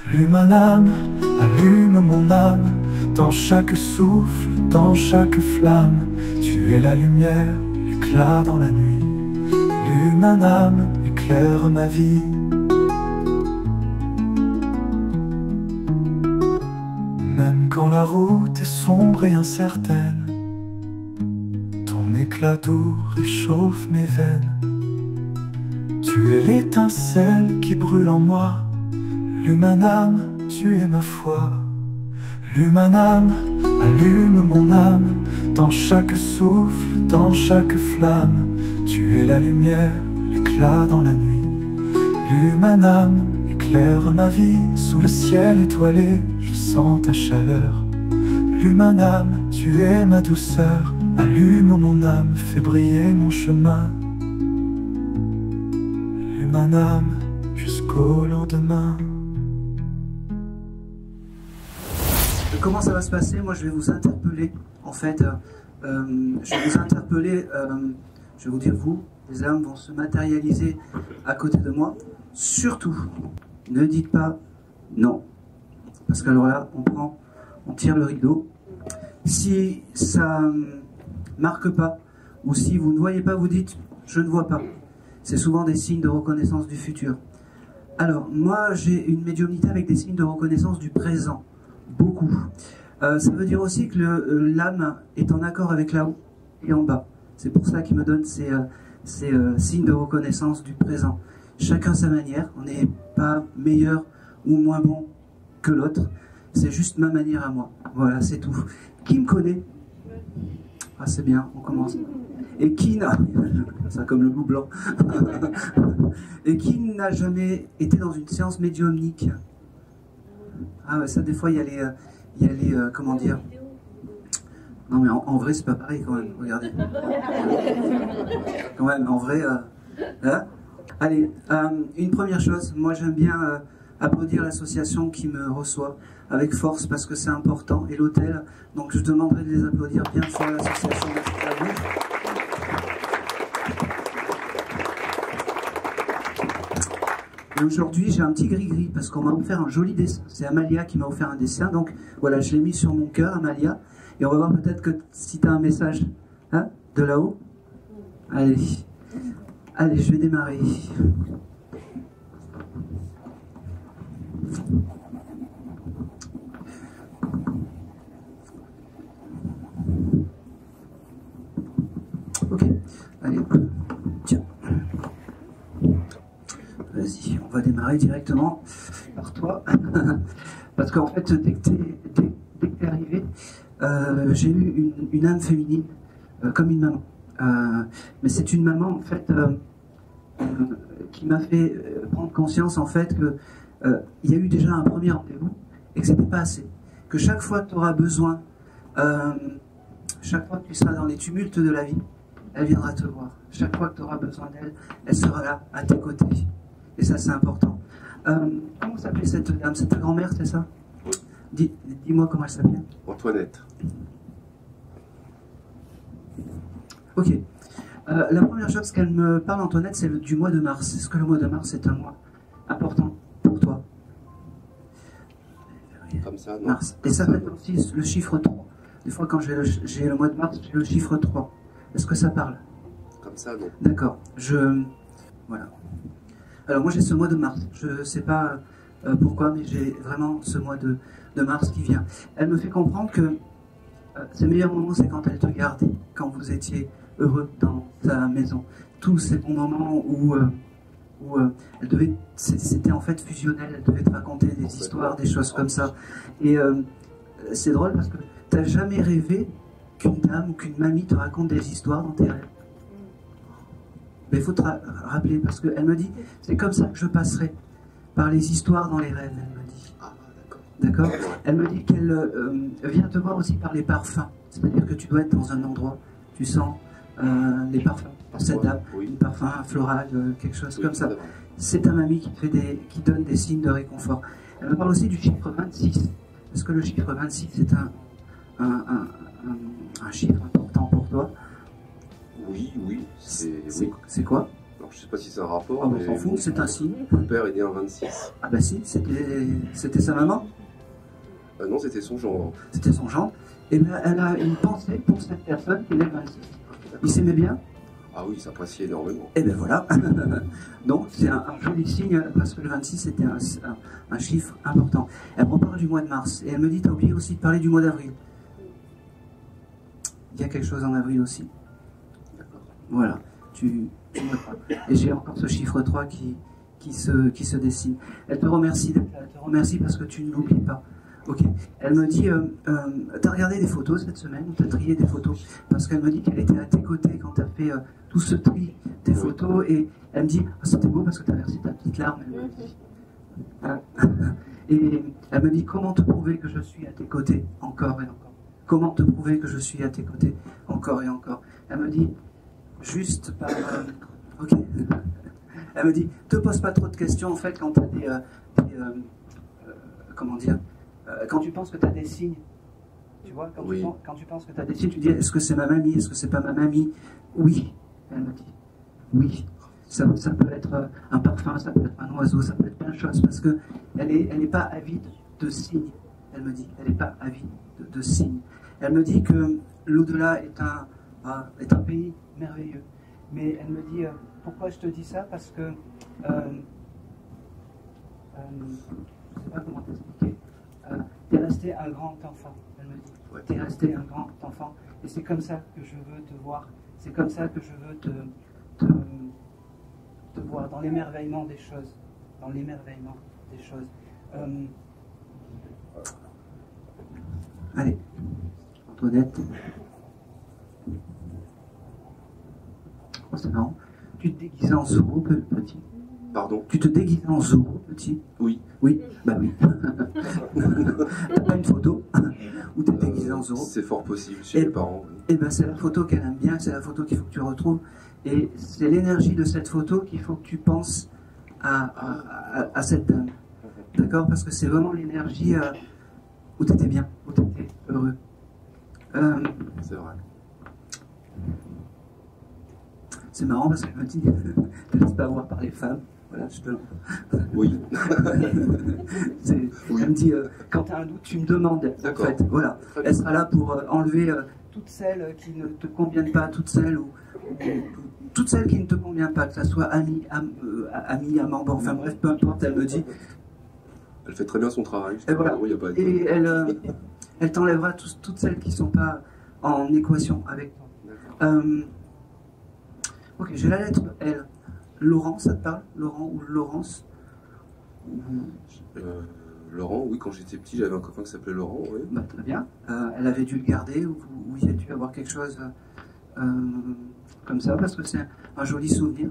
Allume âme, allume mon âme, dans chaque souffle, dans chaque flamme. Tu es la lumière, l'éclat dans la nuit. Allume âme, éclaire ma vie. Même quand la route est sombre et incertaine, ton éclat doux réchauffe mes veines. Tu es l'étincelle qui brûle en moi. Allume âme, tu es ma foi. Allume âme, allume mon âme, dans chaque souffle, dans chaque flamme. Tu es la lumière, l'éclat dans la nuit. Allume âme, éclaire ma vie. Sous le ciel étoilé, je sens ta chaleur. Allume âme, tu es ma douceur. Allume mon âme, fais briller mon chemin. Allume âme, jusqu'au lendemain. Comment ça va se passer? Moi, je vais vous interpeller. En fait, je vais vous interpeller. Je vais vous dire, vous, les âmes vont se matérialiser à côté de moi. Surtout, ne dites pas non. Parce qu'alors là, on tire le rideau. Si ça marque pas, ou si vous ne voyez pas, vous dites je ne vois pas. C'est souvent des signes de reconnaissance du futur. Alors, moi, j'ai une médiumnité avec des signes de reconnaissance du présent. Beaucoup. Ça veut dire aussi que l'âme est en accord avec là-haut et en bas. C'est pour ça qu'il me donne ces signes de reconnaissance du présent. Chacun sa manière. On n'est pas meilleur ou moins bon que l'autre. C'est juste ma manière à moi. Voilà, c'est tout. Qui me connaît? Ah, c'est bien, on commence. Et qui n'a... Ça comme le loup blanc. Et qui n'a jamais été dans une séance médiumnique? Ah ouais, ça des fois il y a les comment dire. Non mais en vrai c'est pas pareil quand même, regardez. Quand même, en vrai... hein. Allez, une première chose, moi j'aime bien applaudir l'association qui me reçoit avec force parce que c'est important, et l'hôtel, donc je demanderai de les applaudir bien fort à l'association. Et aujourd'hui, j'ai un petit gris-gris parce qu'on m'a offert un joli dessin. C'est Amalia qui m'a offert un dessin. Donc voilà, je l'ai mis sur mon cœur, Amalia. Et on va voir peut-être que si tu as un message hein, de là-haut. Allez. Allez, je vais démarrer. Ok. Allez, tiens. Vas-y, on va démarrer directement par toi. Parce qu'en fait, dès que t'es arrivé, j'ai eu une âme féminine, comme une maman. Mais c'est une maman, en fait, qui m'a fait prendre conscience, en fait, que il y a eu déjà un premier rendez-vous et que c'était pas assez. Que chaque fois que tu auras besoin, chaque fois que tu seras dans les tumultes de la vie, elle viendra te voir. Chaque fois que tu auras besoin d'elle, elle sera là, à tes côtés. Et ça, c'est important. Comment s'appelait cette dame? C'est ta grand-mère, c'est ça? Oui. Dis-moi comment elle s'appelle. Antoinette. Ok. La première chose qu'elle me parle, Antoinette, c'est du mois de mars. Est-ce que le mois de mars est un mois important pour toi? Comme ça, non. Mars. Et ça peut être aussi le chiffre 3. Des fois, quand j'ai le mois de mars, j'ai le chiffre 3. Est-ce que ça parle? Comme ça, non. D'accord. Voilà. Alors moi j'ai ce mois de mars, je ne sais pas pourquoi, mais j'ai vraiment ce mois de mars qui vient. Elle me fait comprendre que ses meilleurs moments, c'est quand elle te gardait, quand vous étiez heureux dans ta maison. Tous ces bons moments où elle devait, c'était en fait fusionnel, elle devait te raconter des histoires, des choses comme ça. Et c'est drôle parce que tu n'as jamais rêvé qu'une dame ou qu'une mamie te raconte des histoires dans tes rêves. Mais il faut te rappeler, parce qu'elle me dit, c'est comme ça que je passerai, par les histoires dans les rêves, elle me dit. Ah, d'accord. D'accord? Elle me dit qu'elle vient te voir aussi par les parfums. C'est-à-dire que tu dois être dans un endroit, tu sens les parfums pour cette dame, oui. Un parfum floral, quelque chose comme ça. C'est ta mamie qui donne des signes de réconfort. Elle me parle aussi du chiffre 26. Est-ce que le chiffre 26 est un chiffre important pour toi? Oui. C'est quoi? Alors, je sais pas si c'est un rapport, Ah, on mais s'en fout, c'est un signe. mon père est né en 26. Ah bah si, c'était sa maman, Non, c'était son genre. c'était son gendre. Et ben elle a une pensée pour cette personne qui est 26. Il s'aimait bien. Ah oui, il s'appréciait énormément. Et ben voilà. Donc c'est un joli signe parce que le 26 c'était un chiffre important. Elle me reparle du mois de mars et elle me dit t'as oublié aussi de parler du mois d'avril. Il y a quelque chose en avril aussi. D'accord. Voilà, tu noteras. Et j'ai encore ce chiffre 3 qui se dessine. Elle te remercie d'être là, elle te remercie parce que tu ne l'oublies pas. Ok. Elle me dit, t'as regardé des photos cette semaine, ou t'as trié des photos? Parce qu'elle me dit qu'elle était à tes côtés quand t'as fait tout ce tri des photos, et elle me dit, ah, c'était beau parce que t'as versé ta petite larme. Elle me dit. Hein. Et elle me dit, comment te prouver que je suis à tes côtés encore et encore? Comment te prouver que je suis à tes côtés encore et encore? Elle me dit, juste par... ok. Elle me dit, te pose pas trop de questions en fait quand tu as comment dire, quand tu penses que tu as des signes. Tu vois, quand tu penses que tu as des signes, tu dis, est-ce que c'est ma mamie, est-ce que c'est pas ma mamie? Oui, elle me dit, oui. Ça peut être un parfum, ça peut être un oiseau, ça peut être plein de choses, parce que elle est pas avide de signes. Elle me dit, elle n'est pas avide de signes. Elle me dit que l'au-delà est un pays merveilleux. Mais elle me dit, pourquoi je te dis ça? Parce que, je ne sais pas comment t'expliquer, tu es resté un grand enfant, elle me dit. Ouais. Tu es resté un grand enfant, et c'est comme ça que je veux te voir, c'est comme ça que je veux te voir, dans l'émerveillement des choses, dans l'émerveillement des choses. Allez, Antoinette. Oh, c'est marrant. Tu te déguisais en Zorro, petit. Pardon? Tu te déguisais en Zorro, petit. Oui. Oui, bah oui. T'as pas une photo où t'es déguisé en Zorro? C'est fort possible chez mes parents. Oui. Et ben c'est la photo qu'elle aime bien, c'est la photo qu'il faut que tu retrouves. Et c'est l'énergie de cette photo qu'il faut que tu penses à cette dame. D'accord? Parce que c'est vraiment l'énergie où tu étais bien, où tu étais heureux. C'est vrai. C'est marrant parce qu'elle me dit, ne te laisse pas voir par les femmes. Voilà, je te... Oui. Oui. Elle me dit, quand tu as un doute, tu me demandes. En fait, voilà. Elle sera là pour enlever toutes celles qui ne te conviennent pas, toutes celles toutes celles qui ne te conviennent pas, que ce soit ami, amant, bon, enfin bref, peu importe, elle me dit. Elle fait très bien son travail. Et voilà. Il y a pas de... Et elle t'enlèvera toutes celles qui ne sont pas en équation avec toi. Ok, j'ai la lettre L. Laurent, ça te parle? Laurent ou Laurence? Laurent, oui, quand j'étais petit, j'avais un copain qui s'appelait Laurent, oui. Bah, très bien. Elle avait dû le garder, ou il a dû avoir quelque chose comme ça, parce que c'est un joli souvenir.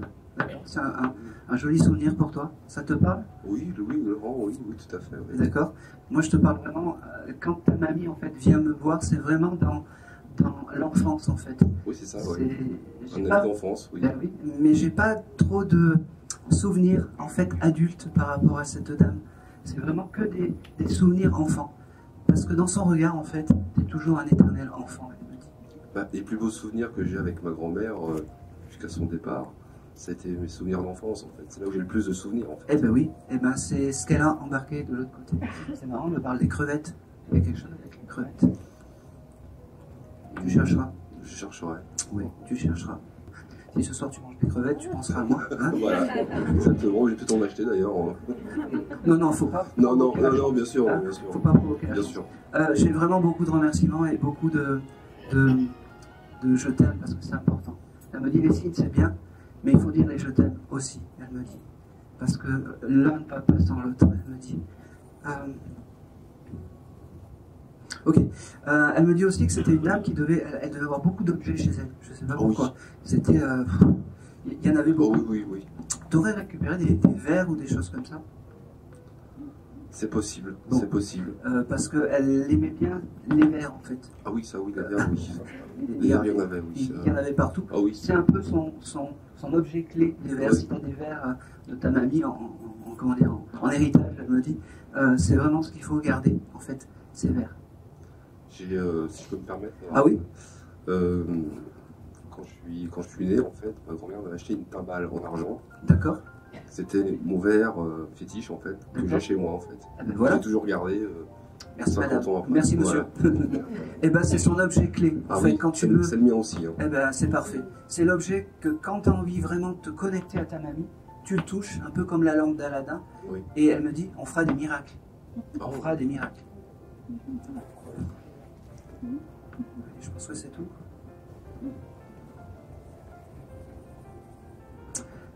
C'est un joli souvenir pour toi. Ça te parle? Oui, Laurent, oui, tout à fait. Oui. D'accord. Moi, je te parle vraiment, quand ta mamie, en fait, vient me voir, c'est vraiment dans l'enfance, en fait. Oui, c'est ça, oui. Un ami d'enfance, oui. Ben oui. Mais j'ai pas trop de souvenirs, en fait, adultes par rapport à cette dame. C'est vraiment que des souvenirs enfants. Parce que dans son regard, en fait, t'es toujours un éternel enfant, elle me dit. Bah, les plus beaux souvenirs que j'ai avec ma grand-mère, jusqu'à son départ, c'était mes souvenirs d'enfance, en fait. C'est là où j'ai le plus de souvenirs, en fait. Eh ben oui, eh ben c'est ce qu'elle a embarqué de l'autre côté. C'est marrant, on me parle des crevettes. Il y a quelque chose avec les crevettes. Tu chercheras. Je chercherai. Oui, tu chercheras. Si ce soir tu manges des crevettes, tu penseras à moi. Hein? Voilà, exactement. J'ai pu t'en acheter d'ailleurs. Non, faut pas. Non, bien sûr, hein? bien sûr. Faut pas provoquer la bien chance. sûr. J'ai vraiment beaucoup de remerciements et beaucoup de je t'aime parce que c'est important. Elle me dit les signes c'est bien, mais il faut dire les je t'aime aussi, elle me dit. Parce que l'un ne va pas sans l'autre, elle me dit. Ok. Elle me dit aussi que c'était une dame qui devait avoir beaucoup d'objets chez elle. Je sais pas pourquoi. Oui. C'était, il y en avait beaucoup. Oui. T'aurais récupéré des verres ou des choses comme ça? C'est possible, Bon. c'est possible. Parce qu'elle aimait bien les verres en fait. Ah oui, ça oui, la verre, oui. Il y en avait, oui. Il y en avait partout. Ah oui. C'est un peu son objet clé, les verres. Oui. Si tu as des verres de ta mamie en héritage, elle me dit, c'est vraiment ce qu'il faut garder en fait, ces verres. Si je peux me permettre. Ah oui. quand je suis né, en fait, ma grand-mère m'avait acheté une timbale en argent. D'accord. C'était mon verre fétiche, en fait, que j'ai chez moi, en fait. Ah ben voilà. J'ai toujours gardé. Merci 50 madame. ans après. Merci monsieur. Et ben c'est son objet clé. En fait, Oui, quand tu c'est veux. c'est le mien aussi. Hein. Eh ben c'est parfait. C'est l'objet que quand tu as envie vraiment de te connecter à ta mamie, tu le touches, un peu comme la lampe d'Aladin, Oui. et elle me dit on fera des miracles. Ah, On fera des miracles. Je pense que c'est tout.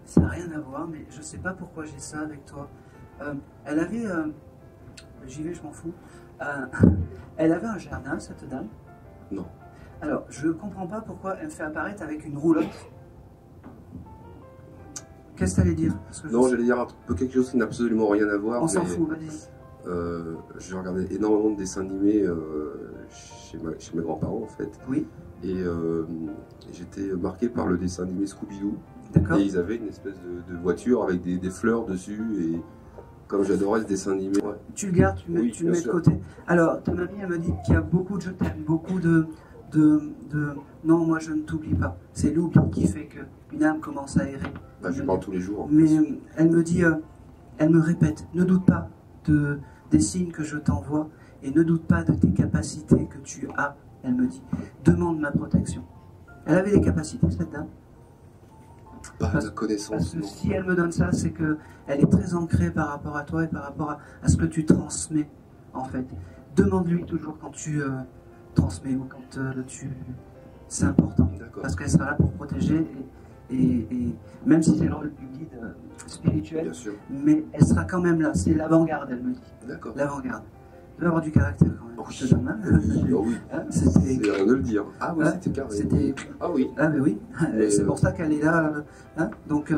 Ça n'a rien à voir, mais je sais pas pourquoi j'ai ça avec toi. Elle avait. J'y vais, je m'en fous. Elle avait un jardin, cette dame. Non. Alors, je ne comprends pas pourquoi elle me fait apparaître avec une roulotte. Qu'est-ce que tu allais dire? Parce que Non, j'allais dire un peu quelque chose qui n'a absolument rien à voir. on s'en mais, fout, vas-y. J'ai regardé énormément de dessins animés chez mes grands-parents, en fait. Oui, Et j'étais marqué par le dessin animé Scooby-Doo. d'accord. Et ils avaient une espèce de voiture avec des fleurs dessus. Et comme j'adorais ce dessin animé, ouais. Tu le gardes, tu, Oui, tu le bien mets de sûr. côté. Alors, ta mamie, elle me dit qu'il y a beaucoup de je t'aime, beaucoup de... Non, moi, je ne t'oublie pas. C'est l'oubli qui fait qu'une âme commence à errer. Bah, je parle tous les jours. Mais elle me dit, elle me répète, ne doute pas des signes que je t'envoie et ne doute pas de tes capacités que tu as. Elle me dit, demande ma protection. Elle avait des capacités, cette dame. Pas Parce- de Parce connaissance, que non. si elle me donne ça, c'est qu'elle est très ancrée par rapport à toi et par rapport à ce que tu transmets, en fait. Demande-lui toujours quand tu transmets ou quand c'est important. D'accord. Parce qu'elle sera là pour protéger et même si c'est le rôle du guide spirituel, Bien sûr. mais elle sera quand même là. C'est l'avant-garde, elle me dit. D'accord. L'avant-garde. Elle doit avoir du caractère quand même. Oh, Je te donne, hein. oui, oh oui. Hein, C'est c'était... rien de le dire. Ah oui, Hein, c'était carré. c'était... Ah oui. Ah ben oui, c'est pour ça qu'elle est là. Hein, donc,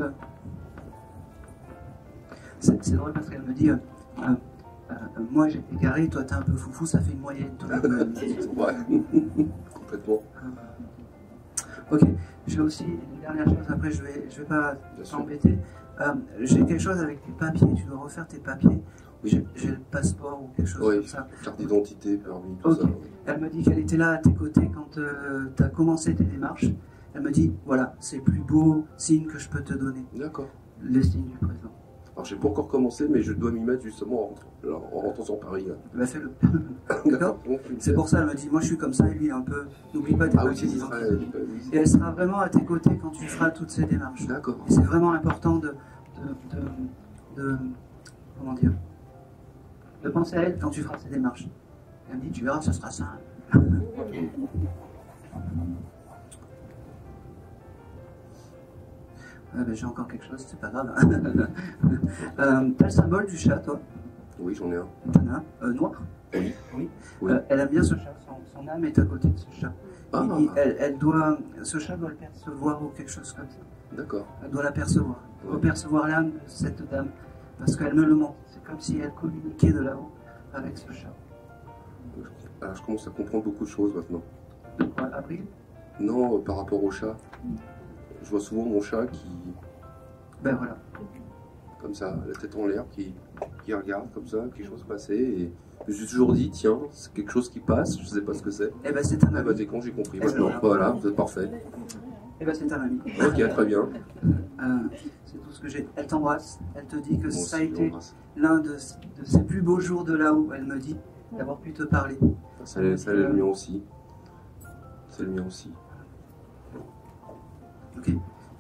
c'est drôle parce qu'elle me dit, moi j'étais carré, toi t'es un peu foufou, ça fait une moyenne. Ouais. Complètement. Ok, j'ai aussi une dernière chose, après je vais pas Bien sûr. t'embêter. J'ai quelque chose avec tes papiers, tu dois refaire tes papiers. Oui. J'ai le passeport ou quelque chose Oui. comme ça. Carte d'identité, permis, tout Ok. ça. Elle me dit qu'elle était là à tes côtés quand tu as commencé tes démarches. Elle me dit, voilà, c'est le plus beau signe que je peux te donner, D'accord. le signe du présent. Alors j'ai pas encore commencé, mais je dois m'y mettre justement en rentrant sur Paris. Là. Bah fais-le. D'accord. Donc, C'est pour ça, elle me dit, moi je suis comme ça et lui un peu, n'oublie pas tes Ah oui, papiers c'est d'identité. vrai. Et elle sera vraiment à tes côtés quand tu feras toutes ces démarches. D'accord. Et c'est vraiment important de comment dire, de penser à elle quand tu feras ces démarches. Elle me dit, tu verras, ça sera simple. Ah ben, j'ai encore quelque chose, c'est pas grave. T'as le symbole du chat, toi? Oui, j'en ai un. T'en as un noir? Oui. Oui. Oui. Elle aime bien ce chat, son âme est à côté de ce chat. Ah, Ce chat doit le percevoir ou quelque chose comme ça. d'accord. Elle doit l'apercevoir. Elle doit percevoir l'âme de cette dame. Parce qu'elle me le montre. C'est comme si elle communiquait de là-haut avec ce chat. Alors je commence à comprendre beaucoup de choses maintenant. De quoi, Avril? Non, par rapport au chat. Je vois souvent mon chat qui, Ben voilà. comme ça, la tête en l'air, qui regarde comme ça, quelque chose passer. Et je me suis toujours dit, tiens, c'est quelque chose qui passe, je sais pas ce que c'est. Eh ben c'est ta Ah bah mamie. dès quand j'ai compris Eh ben, maintenant. voilà. Voilà, c'est parfait. Eh ben c'est ta mamie. Ok, très bien. C'est tout ce que j'ai. Elle t'embrasse. Elle te dit que Moi ça a aussi, je été l'embrasse. l'un de ses plus beaux jours de là-haut. Elle me dit d'avoir pu te parler. Ça c'est le mien aussi. C'est le mien aussi. Ok.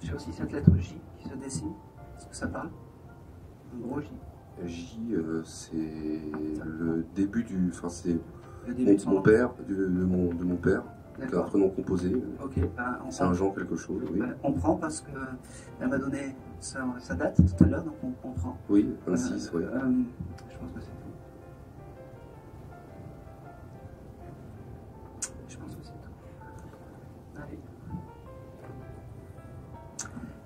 J'ai aussi cette lettre J qui se dessine. Est-ce que ça parle? Un gros J. J, c'est le début du. Enfin, c'est Le début de son mon nom. père, de mon père, qui a un D'accord. prénom composé. Ok. Ben, C'est un Jean quelque chose, oui. ben, on prend parce que elle m'a donné sa date tout à l'heure, donc on prend. Oui, 26, oui. Je pense que c'est tout. Je pense que c'est tout. Allez.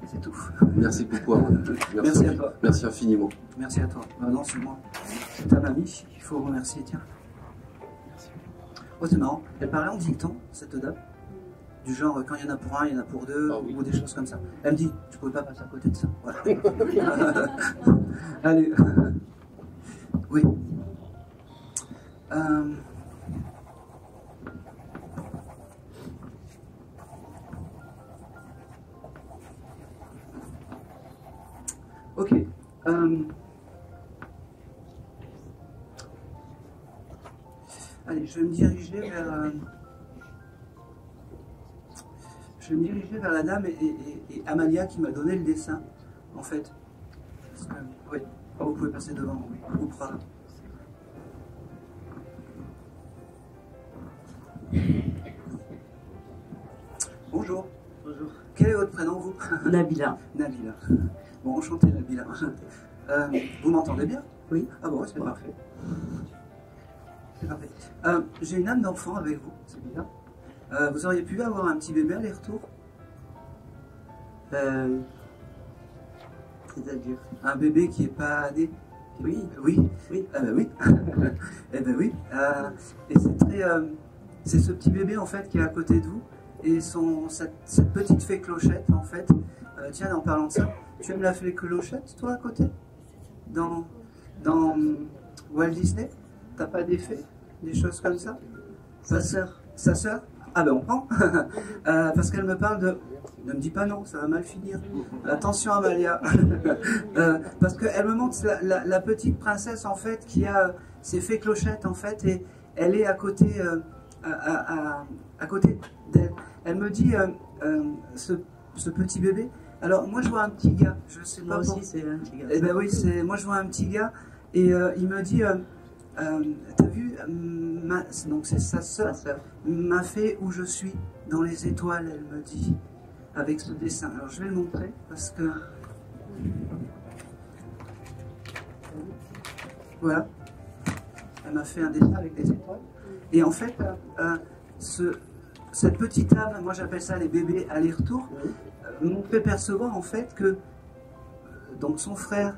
Et c'est tout. Merci beaucoup, Arnaud. Merci à toi. Merci infiniment. Merci à toi. Non, c'est moi. C'est ta mamie qu'il faut remercier. Tiens. Merci. Oh, c'est marrant. Elle parlait en dicton, cette dame. Du genre, quand il y en a pour un, il y en a pour deux, Ah oui. ou des choses comme ça. Elle me dit, tu pouvais pas passer à côté de ça. Voilà. Allez. Oui. Allez, je vais me diriger vers... je vais me diriger vers la dame et Amalia qui m'a donné le dessin, en fait. Parce que, oui, oh, vous pouvez passer devant, oui, Oprah. Bonjour. Bonjour. Quel est votre prénom, vous? Nabila. Nabila. Bon, enchanté, Nabila. Vous m'entendez bien? Oui. Ah bon, c'est parfait. C'est parfait. J'ai une âme d'enfant avec vous, c'est bien. Vous auriez pu avoir un petit bébé à aller-retour? C'est-à-dire? Un bébé qui n'est pas né? Oui. Oui. Oui. Ah ben oui. Eh ben oui. Et c'est très... c'est ce petit bébé, en fait, qui est à côté de vous. Et cette petite fée clochette, en fait. Tiens, en parlant de ça, tu aimes la fée clochette, toi, à côté? Dans Walt Disney? T'as pas des fées? Des choses comme ça? Sa sœur. Sa sœur? Ah ben on prend. Parce qu'elle me parle de... Ne me dis pas non, ça va mal finir. Attention Amalia. Parce qu'elle me montre la petite princesse en fait qui a ses fées clochettes en fait et elle est à côté, à côté d'elle. Elle me dit ce petit bébé. Alors moi je vois un petit gars. Je sais pas. Moi aussi c'est un petit gars. Eh ben oui, moi je vois un petit gars et il me dit. T'as vu, donc c'est sa sœur, m'a fait où je suis, dans les étoiles, elle me dit, avec ce dessin. Alors je vais le montrer, parce que... Voilà. Elle m'a fait un dessin avec des étoiles. Et en fait, cette petite âme, moi j'appelle ça les bébés aller-retour, m'ont fait percevoir en fait que donc son frère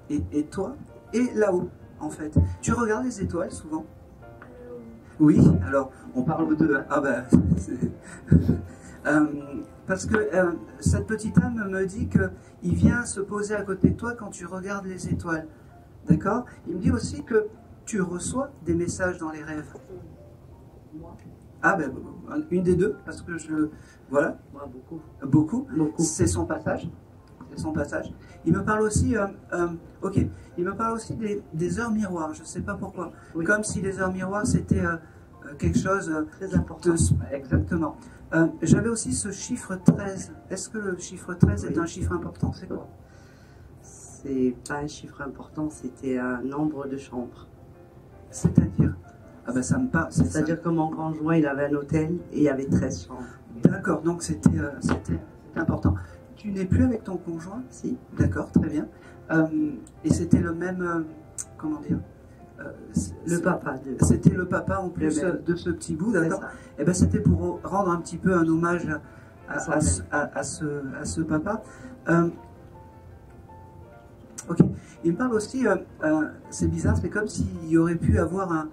et toi, et là-haut. En fait, tu regardes les étoiles souvent? Oui, alors on parle de... Ah ben, parce que cette petite âme me dit qu'il vient se poser à côté de toi quand tu regardes les étoiles. D'accord? Il me dit aussi que tu reçois des messages dans les rêves. Ah ben, une des deux, parce que je... Voilà. Moi, beaucoup. Beaucoup. Beaucoup. C'est son passage. C'est son passage. Il me parle aussi... ok. Il me parle aussi des heures miroirs. Je ne sais pas pourquoi. Oui. Comme si les heures miroirs, c'était quelque chose... Très important. Exactement. J'avais aussi ce chiffre 13. Est-ce que le chiffre 13 est un chiffre important? C'est quoi? C'est pas un chiffre important, c'était un nombre de chambres. C'est-à-dire? Ah ben ça me parle. C'est-à-dire que mon conjoint, il avait un hôtel et il y avait 13 chambres. D'accord, donc c'était important. Tu n'es plus avec ton conjoint? Si. D'accord, très bien. Et c'était le même... comment dire? Le papa. C'était le papa en plus de ce petit bout, d'accord? Et ben c'était pour rendre un petit peu un hommage à ce papa. Ok. Il me parle aussi, c'est bizarre, c'est comme s'il y aurait pu avoir un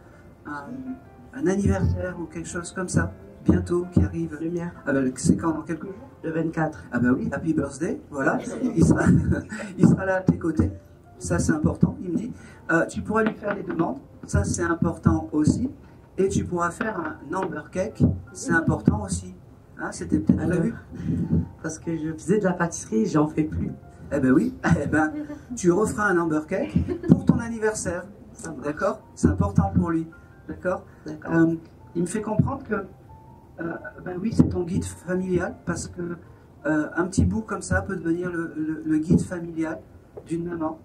anniversaire ou quelque chose comme ça, bientôt, qui arrive. Le mien. Ah ben, c'est quand, dans quelques jours? Le 24. Ah ben oui, happy birthday, voilà. Il sera là à tes côtés. Ça, c'est important, il me dit. Tu pourras lui faire des demandes, ça, c'est important aussi. Et tu pourras faire un amber cake, c'est important aussi. Hein, c'était peut-être prévu. Parce que je faisais de la pâtisserie et j'en fais plus. Eh ben oui, eh ben, tu referas un amber cake pour ton anniversaire. D'accord? C'est important pour lui. D'accord? Il me fait comprendre que, ben oui, c'est ton guide familial, parce que un petit bout comme ça peut devenir le guide familial d'une maman.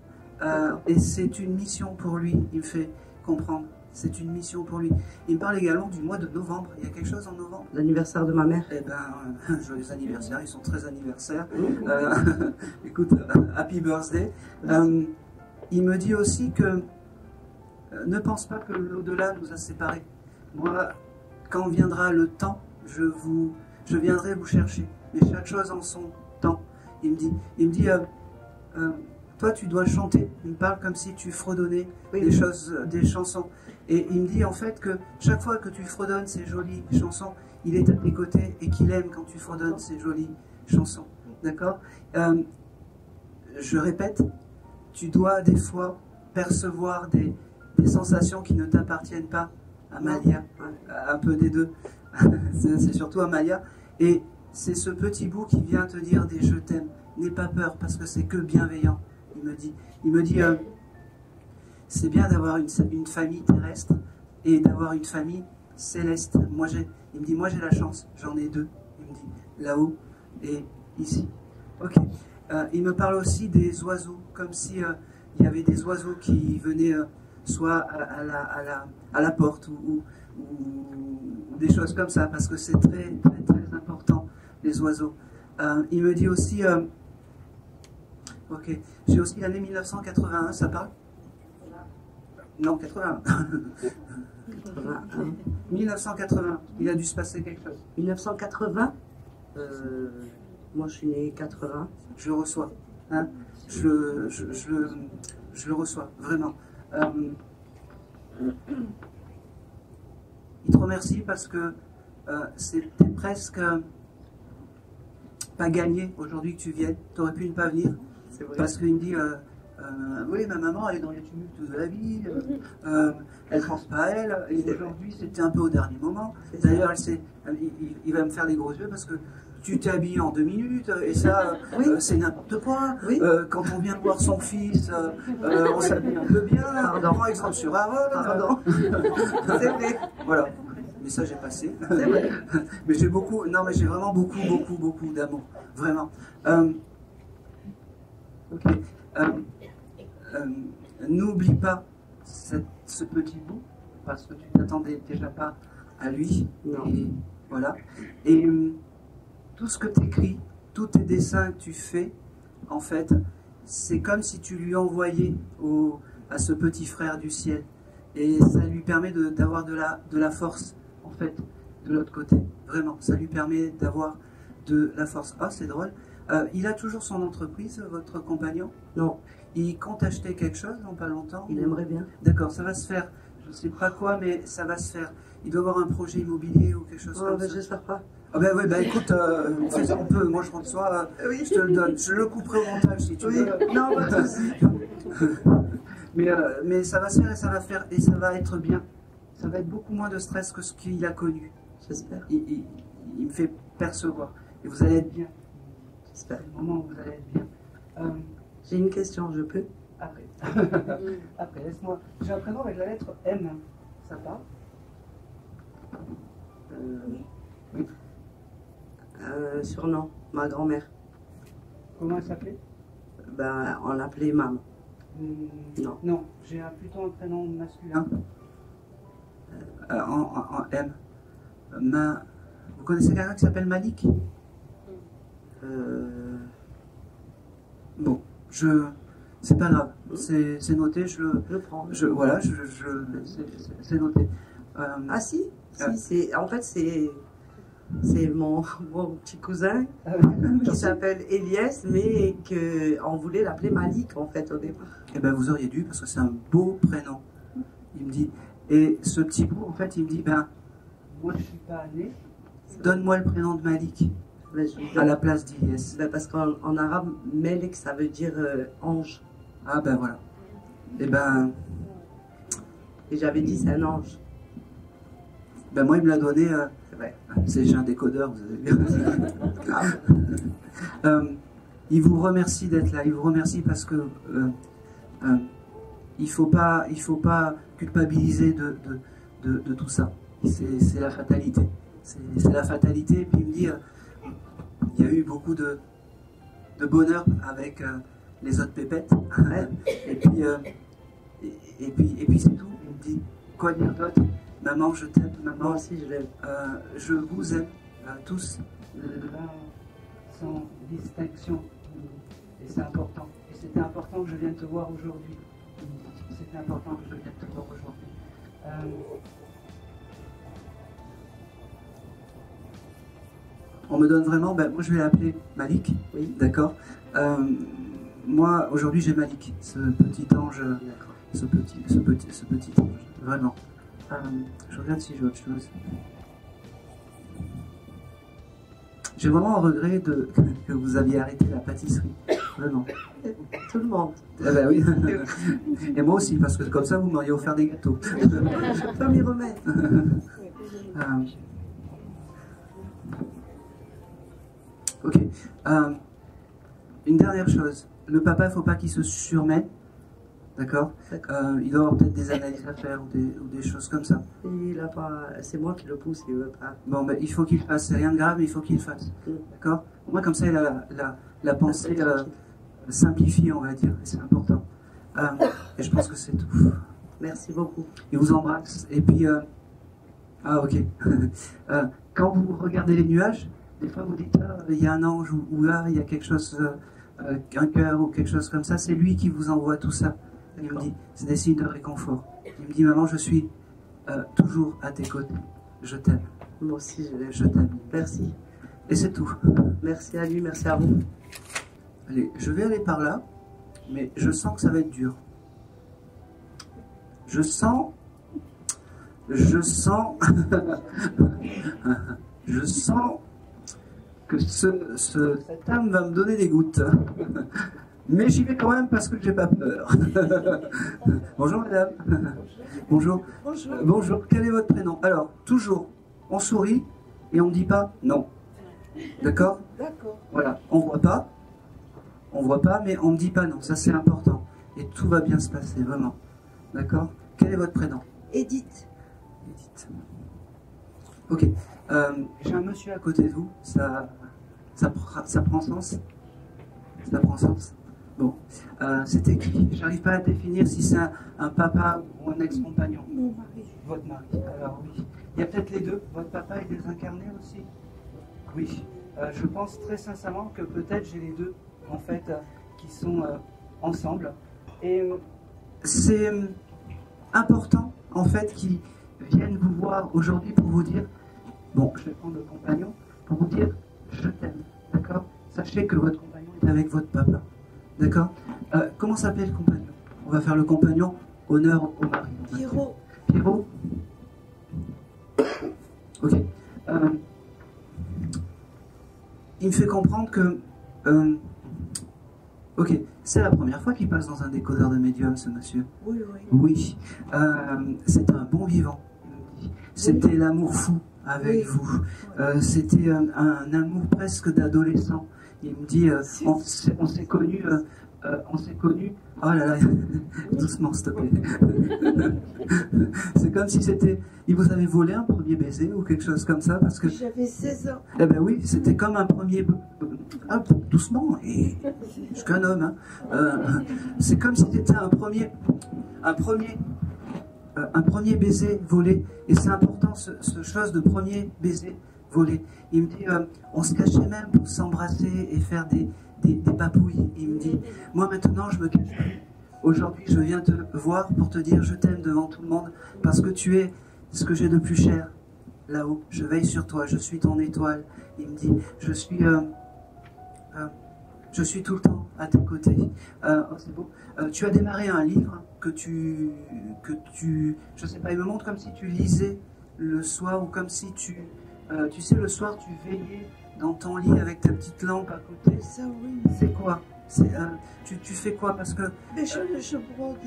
Et c'est une mission pour lui, il me fait comprendre. C'est une mission pour lui. Il me parle également du mois de novembre. Il y a quelque chose en novembre? L'anniversaire de ma mère. Eh ben, joyeux anniversaire, ils sont très anniversaires. Écoute, happy birthday. Il me dit aussi que ne pense pas que l'au-delà nous a séparés. Moi, quand viendra le temps, je viendrai vous chercher. Mais chaque chose en son temps. Il me dit toi, tu dois chanter. Il me parle comme si tu fredonnais des chansons. Et il me dit en fait que chaque fois que tu fredonnes ces jolies chansons, il est à tes côtés et qu'il aime quand tu fredonnes ces jolies chansons. D'accord? Je répète, tu dois des fois percevoir des sensations qui ne t'appartiennent pas. Amalia, un peu des deux. C'est surtout Amalia. Et c'est ce petit bout qui vient te dire des je t'aime. N'aie pas peur parce que c'est que bienveillant. il me dit c'est bien d'avoir une famille terrestre et d'avoir une famille céleste. Il me dit, moi j'ai la chance, j'en ai deux. Il me dit, là-haut et ici. Ok. Il me parle aussi des oiseaux, comme si il y avait des oiseaux qui venaient soit à la porte ou des choses comme ça, parce que c'est très, très, très important, les oiseaux. Il me dit aussi, ok, j'ai aussi l'année 1981, ça parle? Non, 81. 1980, il a dû se passer quelque chose. 1980 moi je suis né 80. Je le reçois. Hein, je le reçois, vraiment. Il te remercie parce que c'était presque pas gagné aujourd'hui que tu viennes. Tu aurais pu ne pas venir. C'est vrai. Parce qu'il me dit oui, ma maman, elle est dans les tumultes de la vie, elle pense pas à elle, et aujourd'hui, c'était un peu au dernier moment. D'ailleurs, il va me faire les gros yeux parce que tu t'es habillé en 2 minutes, et ça, Oui. C'est n'importe quoi. Oui. Quand on vient voir son fils, on s'habille un peu bien, Pardon. on prend exemple sur Aaron. Pardon. C'est vrai. Voilà. Mais ça, j'ai passé. C'est vrai. Mais j'ai beaucoup, non, mais j'ai vraiment beaucoup d'amour. Vraiment. Ok. N'oublie pas ce petit bout, parce que tu t'attendais déjà pas à lui. Non. Et voilà. Et tout ce que tu écris, tous tes dessins que tu fais, en fait, c'est comme si tu lui envoyais à ce petit frère du ciel. Et ça lui permet d'avoir de la force, en fait, de l'autre côté. Vraiment, ça lui permet d'avoir de la force. Ah, c'est drôle. Il a toujours son entreprise, votre compagnon? Non, Il compte acheter quelque chose dans pas longtemps? il aimerait bien. D'accord, ça va se faire. Je ne sais pas quoi, mais ça va se faire. Il doit avoir un projet immobilier ou quelque chose Oh, comme ben, ça. j'espère pas. Ah ben oui, ben écoute, on peut. Moi, je reçois, Oui. je te le donne. Je le couperai au montage si tu Oui, veux. non, pas de souci. Mais ça va se faire et ça va faire et ça va être bien. Ça va être beaucoup moins de stress que ce qu'il a connu. J'espère. Il me fait percevoir. Et vous allez être bien. J'espère. C'est le moment où vous allez être bien. J'ai une question, je peux? Après. Après, laisse-moi. J'ai un prénom avec la lettre M. Ça parle? Oui. Surnom, ma grand-mère. Comment elle s'appelait? Ben, on l'appelait Mam. Non. Non, j'ai plutôt un prénom masculin. En M. Vous connaissez quelqu'un qui s'appelle Malik? Bon, c'est pas grave, c'est noté, Je prends. voilà, c'est noté. Ah si, en fait c'est mon petit cousin qui s'appelle Elias, mais qu'on voulait l'appeler Malik en fait au départ. Eh ben vous auriez dû, parce que c'est un beau prénom. Il me dit, et ce petit bout, en fait, il me dit, ben, moi je suis pas né, donne-moi le prénom de Malik, Ben, je lui à donne- la place d'Ilias. ben, parce qu'en arabe, Melek ça veut dire ange. Ah ben voilà. Eh ben, Et j'avais dit c'est un ange. moi il me l'a donné, C'est vrai. j'ai un décodeur, vous avez vu. Il vous remercie d'être là, il vous remercie parce que il faut pas culpabiliser de tout ça. C'est la fatalité. C'est la fatalité. Et puis il me dit, il y a eu beaucoup de bonheur avec les autres pépettes. et puis c'est tout. Il me dit, quoi dire d'autre? Maman, je t'aime. Moi Maman, aussi je l'aime. je vous aime tous, sans distinction. Et c'est important. Et c'était important que je vienne te voir aujourd'hui. C'était important que je vienne te voir aujourd'hui. On me donne vraiment, moi je vais l'appeler Malik, Oui. d'accord. Moi aujourd'hui j'ai Malik, ce petit ange, D'accord. ce petit ange, vraiment. Je regarde si j'ai autre chose. J'ai vraiment un regret que vous aviez arrêté la pâtisserie, vraiment. Tout le monde. Eh ben oui. Et moi aussi, parce que comme ça vous m'auriez offert des gâteaux. Je peux m'y remettre. Ok. Une dernière chose. le papa, il ne faut pas qu'il se surmette. D'accord. Il doit avoir peut-être des analyses à faire ou des choses comme ça. Il a pas... C'est moi qui le pousse, il veut pas. Bon, ben, il faut qu'il fasse. C'est rien de grave, mais il faut qu'il fasse. D'accord. Moi, comme ça, il a la pensée simplifiée, on va dire. Et c'est important. Et je pense que c'est tout. Merci beaucoup. Il vous embrasse. Et puis... ah, ok. Quand vous regardez les nuages, des fois vous dites, ah, il y a un ange ou là, il y a quelque chose, un cœur ou quelque chose comme ça. C'est lui qui vous envoie tout ça. Il me dit, c'est des signes de réconfort. Il me dit, maman, je suis toujours à tes côtés. Je t'aime. Moi aussi, je t'aime. Merci. Et c'est tout. Merci à lui, merci à vous. Allez, je vais aller par là, mais je sens que ça va être dur. Je sens que cette âme va me donner des gouttes. Mais j'y vais quand même parce que j'ai pas peur. Bonjour madame. Bonjour. Bonjour. Bonjour, quel est votre prénom? Alors, toujours, on sourit et on ne dit pas non. D'accord? D'accord. Voilà, on voit pas, mais on ne dit pas non, ça c'est important. Et tout va bien se passer, vraiment. D'accord? Quel est votre prénom? Edith. Edith. Ok, j'ai un monsieur à côté de vous, ça prend sens? Ça prend sens? Bon, c'était qui? J'arrive pas à définir si c'est un papa ou un ex-compagnon. Mon mari. Votre mari, alors oui. Il y a peut-être les deux, votre papa est désincarné aussi? Oui, je pense très sincèrement que peut-être j'ai les deux, en fait, qui sont ensemble. Et c'est important, en fait, qu'ils viennent vous voir aujourd'hui pour vous dire, bon, je vais prendre le compagnon, pour vous dire, je t'aime, d'accord? Sachez que votre compagnon est avec votre papa, d'accord? Comment s'appelle le compagnon? On va faire le compagnon, honneur au mari. Pierrot. Pierrot? Ok. Il me fait comprendre que... ok, c'est la première fois qu'il passe dans un décodeur de médium, ce monsieur. Oui, oui. Oui. C'était un bon vivant. C'était l'amour fou avec vous. C'était un amour presque d'adolescent. Il me dit, on s'est connus... oh là là, doucement, s'il te plaît. C'est comme si c'était... Il vous avait volé un premier baiser ou quelque chose comme ça, parce que... J'avais 16 ans. Eh ben oui, c'était comme un premier... Ah, doucement, et... je suis qu'un homme, hein. C'est comme si c'était un premier baiser volé, et c'est important, ce chose de premier baiser volé. Il me dit, on se cachait même pour s'embrasser et faire des papouilles. Il me dit, moi maintenant je me cache plus. Aujourd'hui je viens te voir pour te dire je t'aime devant tout le monde parce que tu es ce que j'ai de plus cher là-haut. Je veille sur toi, je suis ton étoile. Il me dit, je suis tout le temps à tes côtés. Oh, c'est beau. Tu as démarré un livre que tu, je sais pas, il me montre comme si tu lisais le soir ou comme si tu sais, le soir tu veillais dans ton lit avec ta petite lampe à côté. Ça, oui. C'est quoi? Tu fais quoi? Parce que... Mais je brode.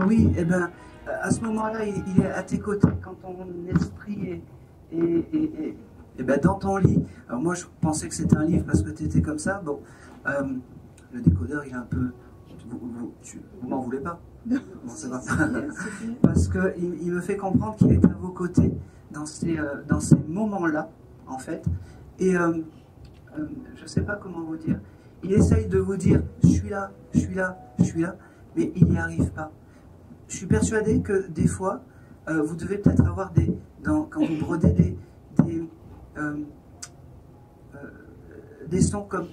oui, et ben, à ce moment-là, il est à tes côtés quand ton esprit est ben, dans ton lit. Alors moi, je pensais que c'était un livre parce que tu étais comme ça. Bon, le décodeur, il est un peu... Vous m'en voulez pas? Non, bon, ça va. Parce qu'il me fait comprendre qu'il est à vos côtés dans ces moments-là, en fait. Et je ne sais pas comment vous dire. Il essaye de vous dire, je suis là, je suis là, je suis là, mais il n'y arrive pas. Je suis persuadé que des fois, vous devez peut-être avoir quand vous brodez des sons comme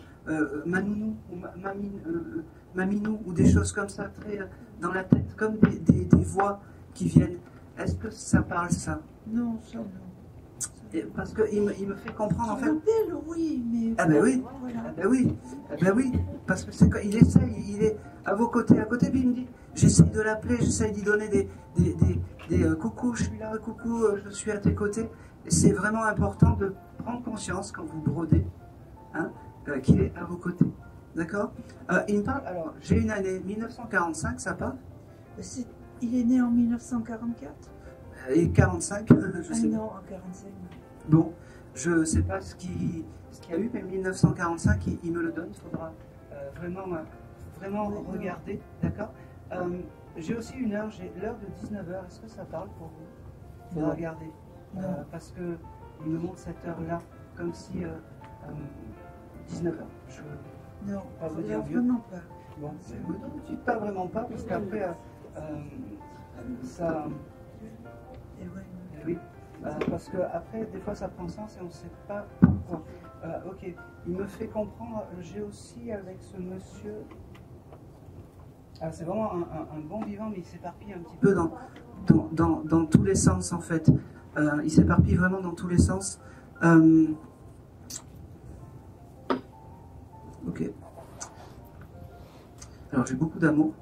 Manounou ou Maminou ou des choses comme ça, très dans la tête, comme des voix qui viennent. Est-ce que ça parle ça? Non, ça non. Parce qu'il me fait comprendre en fait. Oui, mais. Ah ben oui, voilà. ah ben oui, ah ben oui, parce que c'est quand il essaye, il est à vos côtés, puis il me dit, j'essaye de l'appeler, j'essaye d'y donner des coucou, je suis là, coucou, je suis à tes côtés. Et c'est vraiment important de prendre conscience quand vous brodez, hein, qu'il est à vos côtés. D'accord? Il me parle, alors j'ai une année 1945, ça parle? Il est né en 1944? Et 45, je sais pas. Non, en 45. Bon, je ne sais pas ce qu'il y a eu, mais 1945, il me le donne. Il faudra vraiment regarder, d'accord. J'ai aussi une heure, j'ai l'heure de 19h, est-ce que ça parle pour vous? Il faudra regarder, parce que il me montre cette heure-là, comme si 19h. Je Non, pas vous dire vraiment pas. bon, ne dites pas vraiment pas, parce qu'après, ça... Et ouais. Oui, parce que après, des fois, ça prend sens et on ne sait pas pourquoi. Ok, il me fait comprendre, j'ai aussi avec ce monsieur... c'est vraiment un bon vivant, mais il s'éparpille un petit peu dans tous les sens, en fait. Il s'éparpille vraiment dans tous les sens. Ok. Alors, j'ai beaucoup d'amour.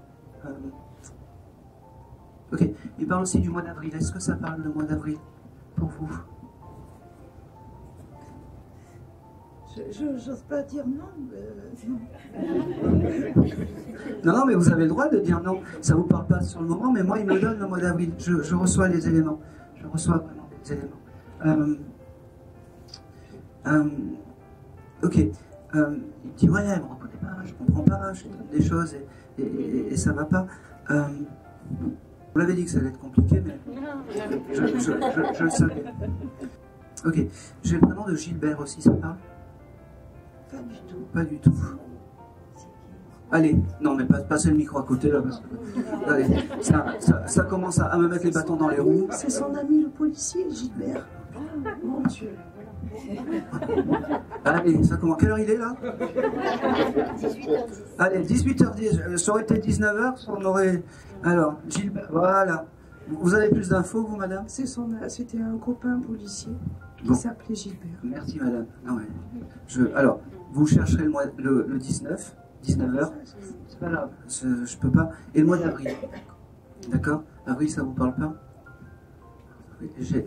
Ok, il parle aussi du mois d'avril. Est-ce que ça parle le mois d'avril pour vous? J'ose pas dire non. Non, mais vous avez le droit de dire non. Ça vous parle pas sur le moment, mais moi, il me donne le mois d'avril. Je reçois les éléments. Je reçois vraiment les éléments. Ok. Il dit, ouais, elle me reconnaît pas, je comprends pas, je donne des choses et ça va pas. Vous l'avez dit que ça allait être compliqué, mais je le savais. Ok. J'ai le prénom de Gilbert aussi, ça parle? Pas du tout. Pas du tout. Allez, non mais passez le micro à côté là, parce que allez, ça commence à me mettre les bâtons dans les roues. C'est son ami le policier, Gilbert. Mon Dieu. Allez, ça commence. Quelle heure il est là? 18h10. Allez, 18h10. Ça aurait été 19h, on aurait... Alors, Gilbert, voilà. Vous avez plus d'infos, vous, madame? C'était un copain policier qui Bon. s'appelait Gilbert. Merci, madame. Non, ouais. Alors, vous chercherez le 19, 19h. C'est pas grave, je peux pas. Et le mois d'avril. D'accord? Avril, ça vous parle pas?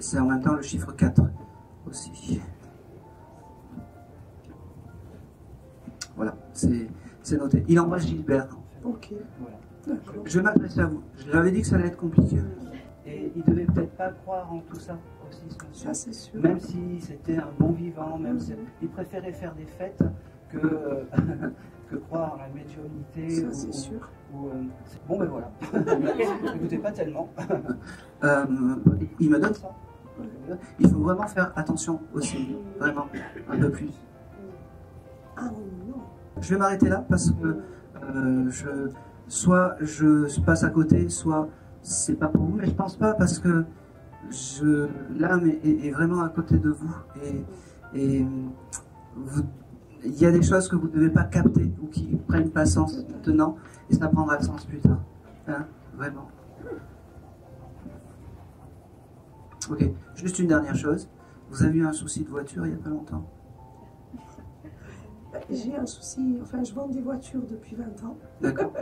C'est en même temps le chiffre 4 aussi. Voilà, c'est noté. Il embrasse Gilbert. Ok. Voilà. D'accord. Je vais m'adresser à vous. Je l'avais dit que ça allait être compliqué. Et il devait peut-être pas croire en tout ça aussi, ce monsieur. Ça, c'est sûr. Même si c'était un bon vivant, même si il préférait faire des fêtes que, que croire en la médiumnité. Ça, c'est sûr. Bon, ben voilà. Écoutez, pas tellement. Il me donne ça. Il faut vraiment faire attention aussi, vraiment, un peu plus. Ah non. Je vais m'arrêter là parce que soit je passe à côté, soit c'est pas pour vous, mais je pense pas parce que l'âme est vraiment à côté de vous et il y a des choses que vous ne devez pas capter ou qui prennent pas sens maintenant et ça prendra le sens plus tard. Hein, vraiment. Ok, juste une dernière chose. Vous avez eu un souci de voiture il n'y a pas longtemps? J'ai un souci, enfin je vends des voitures depuis 20 ans. D'accord.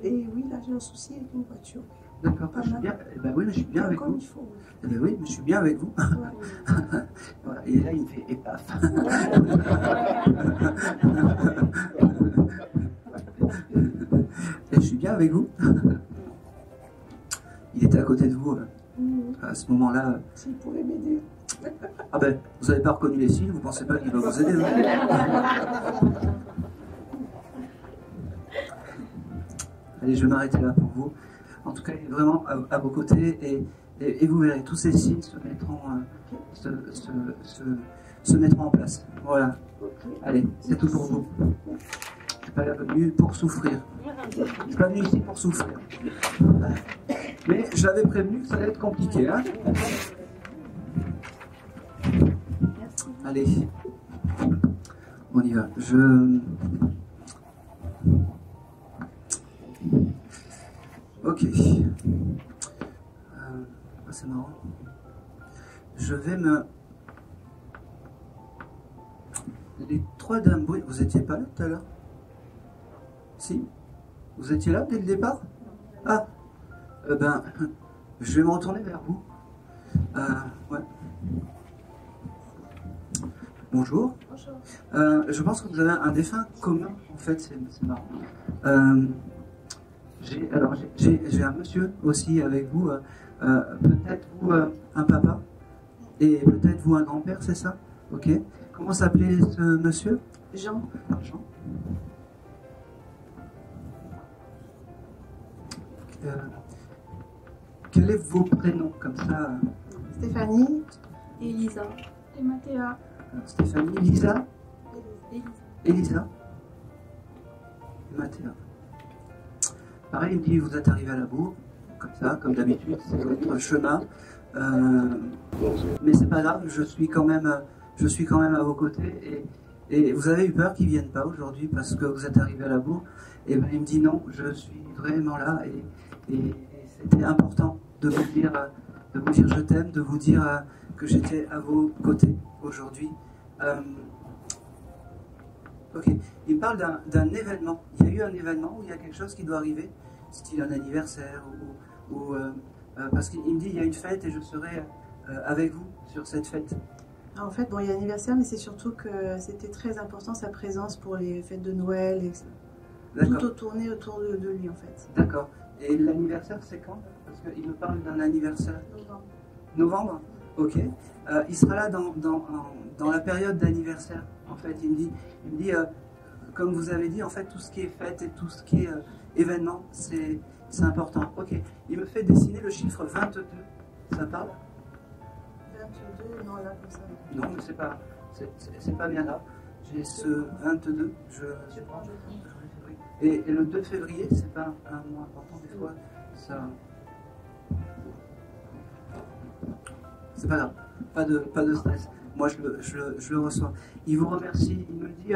Et oui, là j'ai un souci avec une voiture. D'accord. Pas Je suis mal. bien. Eh ben oui, mais je suis bien avec Comme vous. il faut. Eh ben oui, mais je suis bien avec vous. Ouais. Voilà. Et là, il me fait épaf. Et je suis bien avec vous. Il était à côté de vous à ce moment-là. S'il pourrait m'aider. Ah ben, vous n'avez pas reconnu les signes, vous pensez pas qu'il va vous aider, hein? Allez, je vais m'arrêter là pour vous. En tout cas, il est vraiment à vos côtés et vous verrez, tous ces signes se mettront, se mettront en place. Voilà. Allez, c'est tout pour vous. Je suis pas là venu pour souffrir. Je suis pas venu ici pour souffrir. Mais j'avais prévenu que ça allait être compliqué, hein? Allez, on y va. Ok. C'est marrant. Je vais me... Les trois dames... Oui, vous étiez pas là tout à l'heure? Si? Vous étiez là dès le départ? Ah, ben, je vais me retourner vers vous. Ouais. Bonjour. Bonjour. Je pense que vous avez un défunt commun, en fait, c'est marrant. J'ai un monsieur aussi avec vous, peut-être vous un papa, et peut-être vous un grand-père, c'est ça? Ok. Comment s'appelait ce monsieur? Jean. Jean. quel est vos prénoms comme ça? Stéphanie, Elisa. Et Mathéa. Stéphanie, Lisa, Elisa. Elisa, Mathéa. Pareil, il me dit, vous êtes arrivé à la bourre, comme ça, comme d'habitude, c'est votre chemin. Mais c'est pas grave, je suis quand même à vos côtés. Et vous avez eu peur qu'ils viennent pas aujourd'hui parce que vous êtes arrivé à la bourre. Et ben, il me dit non, je suis vraiment là. Et c'était important de vous dire je t'aime, de vous dire que j'étais à vos côtés aujourd'hui. Ok, il me parle d'un événement. Il y a eu un événement où il y a quelque chose qui doit arriver, style un anniversaire, parce qu'il me dit il y a une fête et je serai avec vous sur cette fête. en fait, bon, il y a l'anniversaire, mais c'est surtout que c'était très important sa présence pour les fêtes de Noël, et tout tourné autour de lui en fait. D'accord. Et l'anniversaire, c'est quand? Parce qu'il me parle d'un anniversaire. Novembre. Novembre. Ok. Il sera là dans la période d'anniversaire. En fait, il me dit, comme vous avez dit, en fait, tout ce qui est fête et tout ce qui est événement, c'est important. Ok. Il me fait dessiner le chiffre 22. Ça parle? 22, non, là, comme ça. Non, mais c'est pas bien là. J'ai ce 22. Je prends. Et le 2 février, c'est pas un mois important des fois. Ça. C'est pas grave. Pas de stress. Moi, je le reçois. Il vous remercie. Il me dit.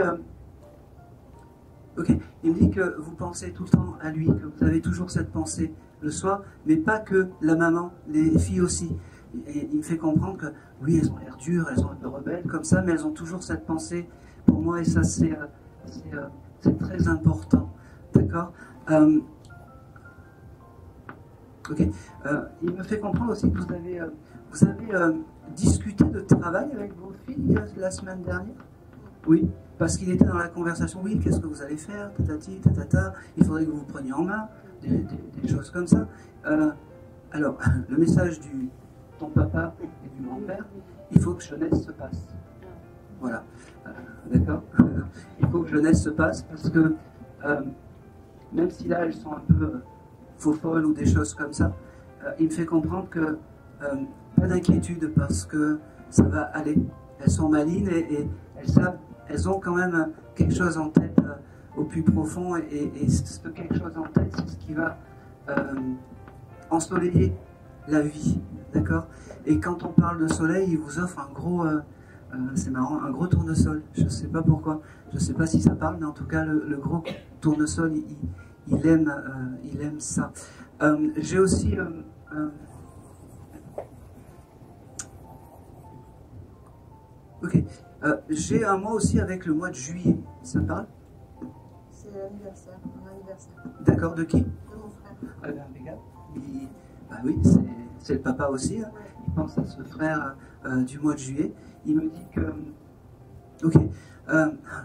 Ok. Il me dit que vous pensez tout le temps à lui, que vous avez toujours cette pensée le soir, mais pas que la maman, les filles aussi. Et il me fait comprendre que oui, elles ont l'air dures, elles sont un peu rebelles comme ça, mais elles ont toujours cette pensée pour moi, et ça c'est très important. D'accord. Ok. Il me fait comprendre aussi que vous avez discuté de travail avec vos filles la semaine dernière. Oui, parce qu'il était dans la conversation. Oui, qu'est-ce que vous allez faire, tatati, tatata. Il faudrait que vous vous preniez en main, des choses comme ça. Alors, le message du ton papa et du grand-père, il faut que jeunesse se passe. Voilà. D'accord. Il faut que jeunesse se passe parce que même si là elles sont un peu faux-folles ou des choses comme ça, il me fait comprendre que pas d'inquiétude parce que ça va aller. Elles sont malines et elles savent, elles ont quand même quelque chose en tête au plus profond et ce quelque chose en tête, c'est ce qui va ensoleiller la vie. D'accord. Et quand on parle de soleil, il vous offre un gros, c'est marrant, un gros tournesol. Je ne sais pas pourquoi, je ne sais pas si ça parle, mais en tout cas, le gros tournesol, il aime ça. J'ai aussi... ok. J'ai un mois aussi avec le mois de juillet. Ça parle? C'est l'anniversaire, mon anniversaire. D'accord, de qui? De mon frère. Ah ben, regarde. Bah oui, c'est le papa aussi. Hein. Il pense à ce frère du mois de juillet. Il me dit que... Ok,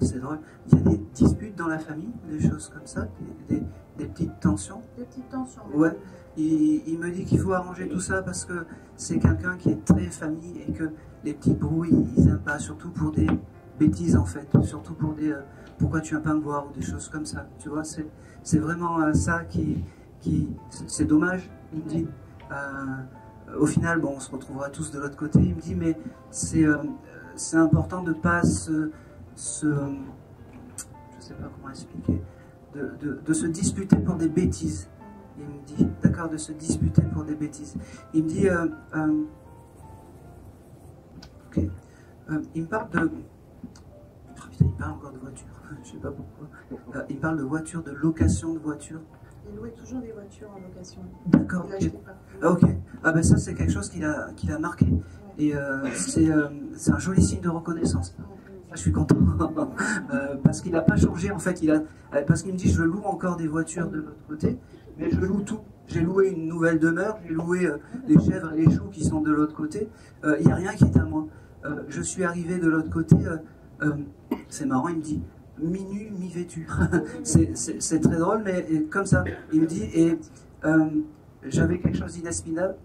c'est drôle. Il y a des disputes dans la famille, des choses comme ça, des petites tensions. Des petites tensions. Ouais. Il me dit qu'il faut arranger tout ça parce que c'est quelqu'un qui est très famille et que les petits brouilles, ils n'aiment pas, surtout pour des bêtises en fait, surtout pour des pourquoi tu viens pas me voir ou des choses comme ça. Tu vois, c'est vraiment ça qui c'est dommage. Il me dit. Au final, bon, on se retrouvera tous de l'autre côté. Il me dit, mais c'est important de pas je sais pas comment expliquer, de se disputer pour des bêtises. Il me dit, d'accord, de se disputer pour des bêtises. Il me dit, ok, il me parle de, oh, putain, il parle encore de voiture. Je sais pas pourquoi. Il parle de voiture, de location de voiture. Il louait toujours des voitures en location. D'accord. Il achetait pas. Ah, ok. Ah ben ça c'est quelque chose qu'il a marqué. Et c'est un joli signe de reconnaissance. Ça, je suis content. Parce qu'il n'a pas changé en fait. Parce qu'il me dit je loue encore des voitures de l'autre côté, mais je loue tout. J'ai loué une nouvelle demeure, j'ai loué les chèvres et les choux qui sont de l'autre côté. Il n'y a rien qui est à moi. Je suis arrivé de l'autre côté. C'est marrant, il me dit mi-nu, mi-vêtu. C'est très drôle, mais comme ça. Il me dit, et j'avais quelque chose d'inestimable,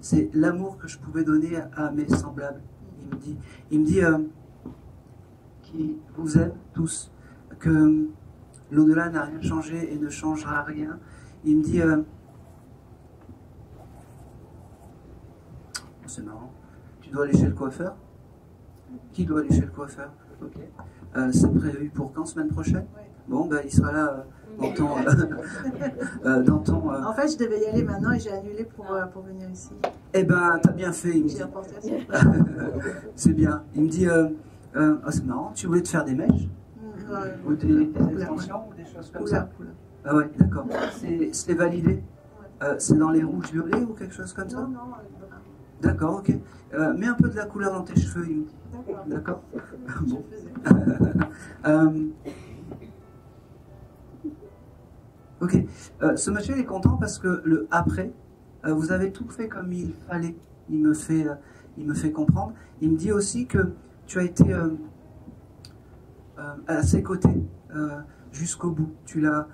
c'est l'amour que je pouvais donner à mes semblables. Il me dit qu'il vous aime tous, que l'au-delà n'a rien changé et ne changera rien. Il me dit c'est marrant. Tu dois aller chez le coiffeur? Qui doit aller chez le coiffeur? Ok. C'est prévu pour quand? Semaine prochaine? Oui. Bon, bah, il sera là dans ton... dans ton En fait, je devais y aller maintenant et j'ai annulé pour venir ici. Eh ben, t'as bien fait, il me dit. J'ai apporté à son C'est bien. Il me dit, ah, c'est marrant, tu voulais te faire des mèches? Ou des extensions ou des choses comme ça? Ah ouais, d'accord. C'est validé? C'est dans les rouges violets ou quelque chose comme ça? Non, non. D'accord, ok. Mets un peu de la couleur dans tes cheveux, il me dit. D'accord. Bon. Ok. Ce monsieur est content parce que le après, vous avez tout fait comme il fallait. Il me fait comprendre. Il me dit aussi que tu as été à ses côtés jusqu'au bout. Tu l'as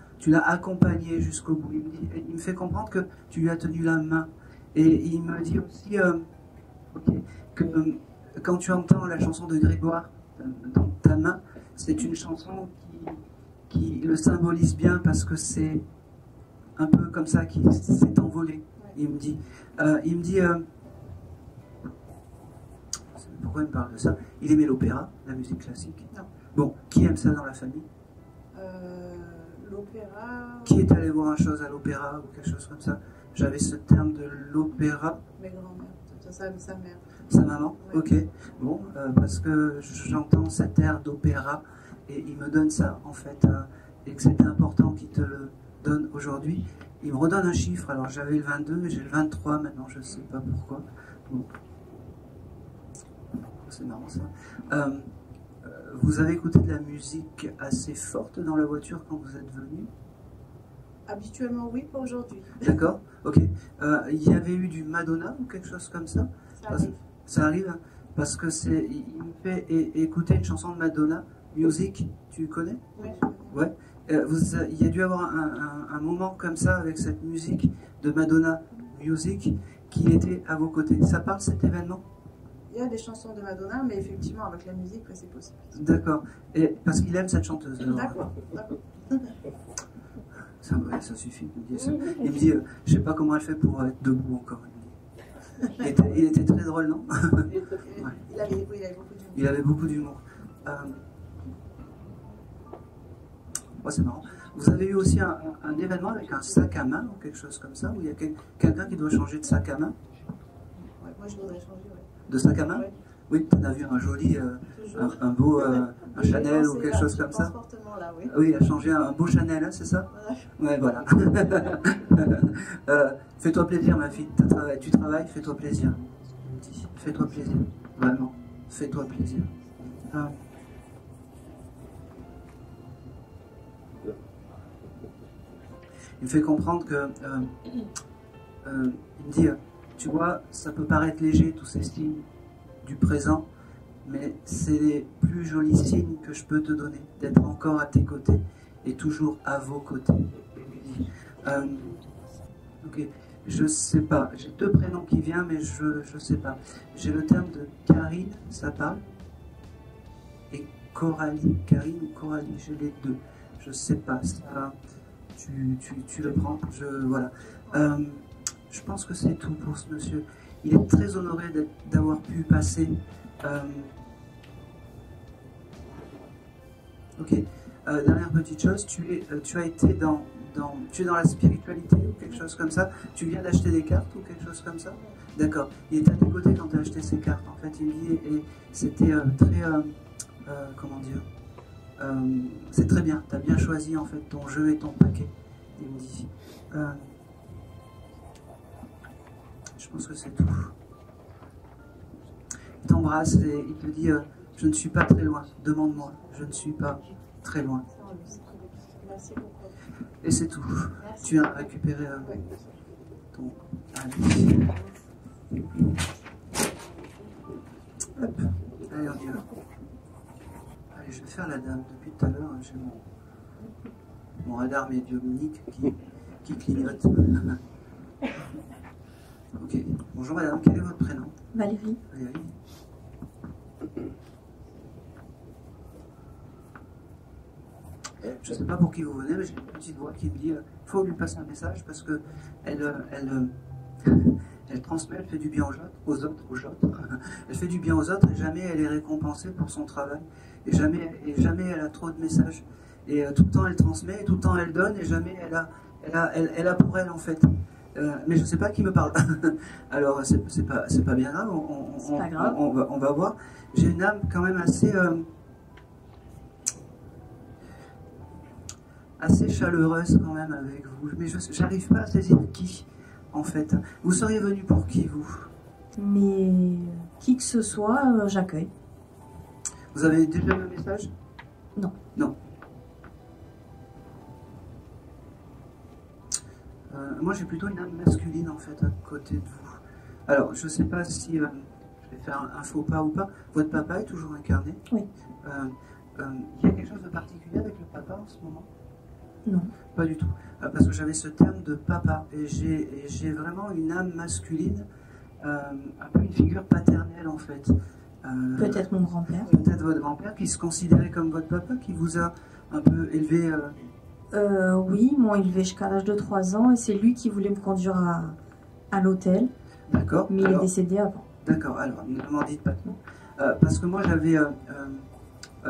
accompagné jusqu'au bout. Il me fait comprendre que tu lui as tenu la main. Et il me dit aussi que quand tu entends la chanson de Grégoire dans ta main, c'est une chanson qui le symbolise bien parce que c'est un peu comme ça qu'il s'est envolé. Il me dit, pourquoi il me parle de ça? Il aimait l'opéra, la musique classique. Non. Bon, qui aime ça dans la famille? L'opéra. Qui est allé voir une chose à l'opéra ou quelque chose comme ça? J'avais ce terme de l'opéra. Mes grands-mères, sa mère. Sa maman? Oui. Ok. Bon, parce que j'entends cet air d'opéra et il me donne ça en fait, et que c'était important qu'il te le donne aujourd'hui. Il me redonne un chiffre, alors j'avais le 22 et j'ai le 23 maintenant, je ne sais pas pourquoi. Bon. C'est marrant ça. Vous avez écouté de la musique assez forte dans la voiture quand vous êtes venu? Habituellement, oui, pas aujourd'hui. D'accord, ok. Il y avait eu du Madonna ou quelque chose comme ça? Ça arrive. Ça arrive, hein, parce que il me fait écouter une chanson de Madonna, Music, tu connais? Oui. Ouais. Il y a dû avoir un moment comme ça avec cette musique de Madonna, Music, qui était à vos côtés. Ça parle cet événement? Il y a des chansons de Madonna, mais effectivement, avec la musique, c'est possible. D'accord. Et parce qu'il aime cette chanteuse. D'accord. Ça suffit. Il me dit, je sais pas comment elle fait pour être debout encore. Il était très drôle, non? Ouais. Il avait beaucoup d'humour. Ouais, c'est marrant. Vous avez eu aussi un événement avec un sac à main ou quelque chose comme ça, où il y a quelqu'un qui doit changer de sac à main? Ouais, moi, je voudrais changer, ouais. De sac à main? Ouais. Oui, tu en as vu un joli, un beau un Chanel ou quelque chose comme ça? Là, oui. Oui, il a changé un beau Chanel, hein, c'est ça? Ouais, voilà. Fais-toi plaisir, ma fille. Tu travailles, fais-toi plaisir. Fais-toi plaisir. Vraiment, fais-toi plaisir. Il me fait comprendre que... il me dit, tu vois, ça peut paraître léger, tous ces signes du présent, mais c'est les plus jolis signes que je peux te donner, d'être encore à tes côtés et toujours à vos côtés. Ok, je sais pas, j'ai deux prénoms qui viennent, mais je sais pas. J'ai le terme de Karine, ça parle, et Coralie, Karine ou Coralie, j'ai les deux. Je sais pas, ça, tu le prends, voilà. Je pense que c'est tout pour ce monsieur. Il est très honoré d'avoir pu passer. Ok. Dernière petite chose, tu as été tu es dans la spiritualité ou quelque chose comme ça? Tu viens d'acheter des cartes ou quelque chose comme ça? D'accord. Il était à tes côtés quand tu as acheté ces cartes. En fait, il me dit, et c'était très, comment dire, c'est très bien. Tu as bien choisi en fait ton jeu et ton paquet. Il me dit. Je pense que c'est tout. Il t'embrasse et il te dit je ne suis pas très loin, demande-moi, je ne suis pas très loin. Merci beaucoup. Et c'est tout. Merci. Tu as récupéré ton... Allez. Hop. Allez, on y va. Allez, je vais faire la dame. Depuis tout à l'heure, j'ai mon radar médiumnique qui clignote. Ok. Bonjour madame, quel est votre prénom? Valérie. Valérie. Je ne sais pas pour qui vous venez, mais j'ai une petite voix qui me dit faut lui passer un message parce que elle transmet, elle fait du bien aux autres. Elle fait du bien aux autres et jamais elle est récompensée pour son travail. Et jamais elle a trop de messages. Et tout le temps elle transmet, et tout le temps elle donne, et jamais elle a pour elle en fait. Mais je ne sais pas qui me parle. Alors c'est pas bien grave, on va voir. J'ai une âme quand même assez chaleureuse quand même avec vous. Mais je n'arrive pas à saisir qui, en fait. Vous seriez venu pour qui, vous? Mais qui que ce soit, j'accueille. Vous avez déjà le message? Non. Non. Moi, j'ai plutôt une âme masculine, en fait, à côté de vous. Alors, je ne sais pas si je vais faire un faux pas ou pas. Votre papa est toujours incarné? Oui. Il y a quelque chose de particulier avec le papa en ce moment? Non. Pas du tout. Parce que j'avais ce terme de papa. Et j'ai vraiment une âme masculine, un peu une figure paternelle, en fait. Peut-être mon grand-père. Peut-être votre grand-père qui se considérait comme votre papa, qui vous a un peu élevé. Oui, ils m'ont élevé jusqu'à l'âge de 3 ans et c'est lui qui voulait me conduire à l'hôtel. D'accord. Mais il est décédé avant. D'accord, alors ne m'en dites pas trop. Parce que moi j'avais.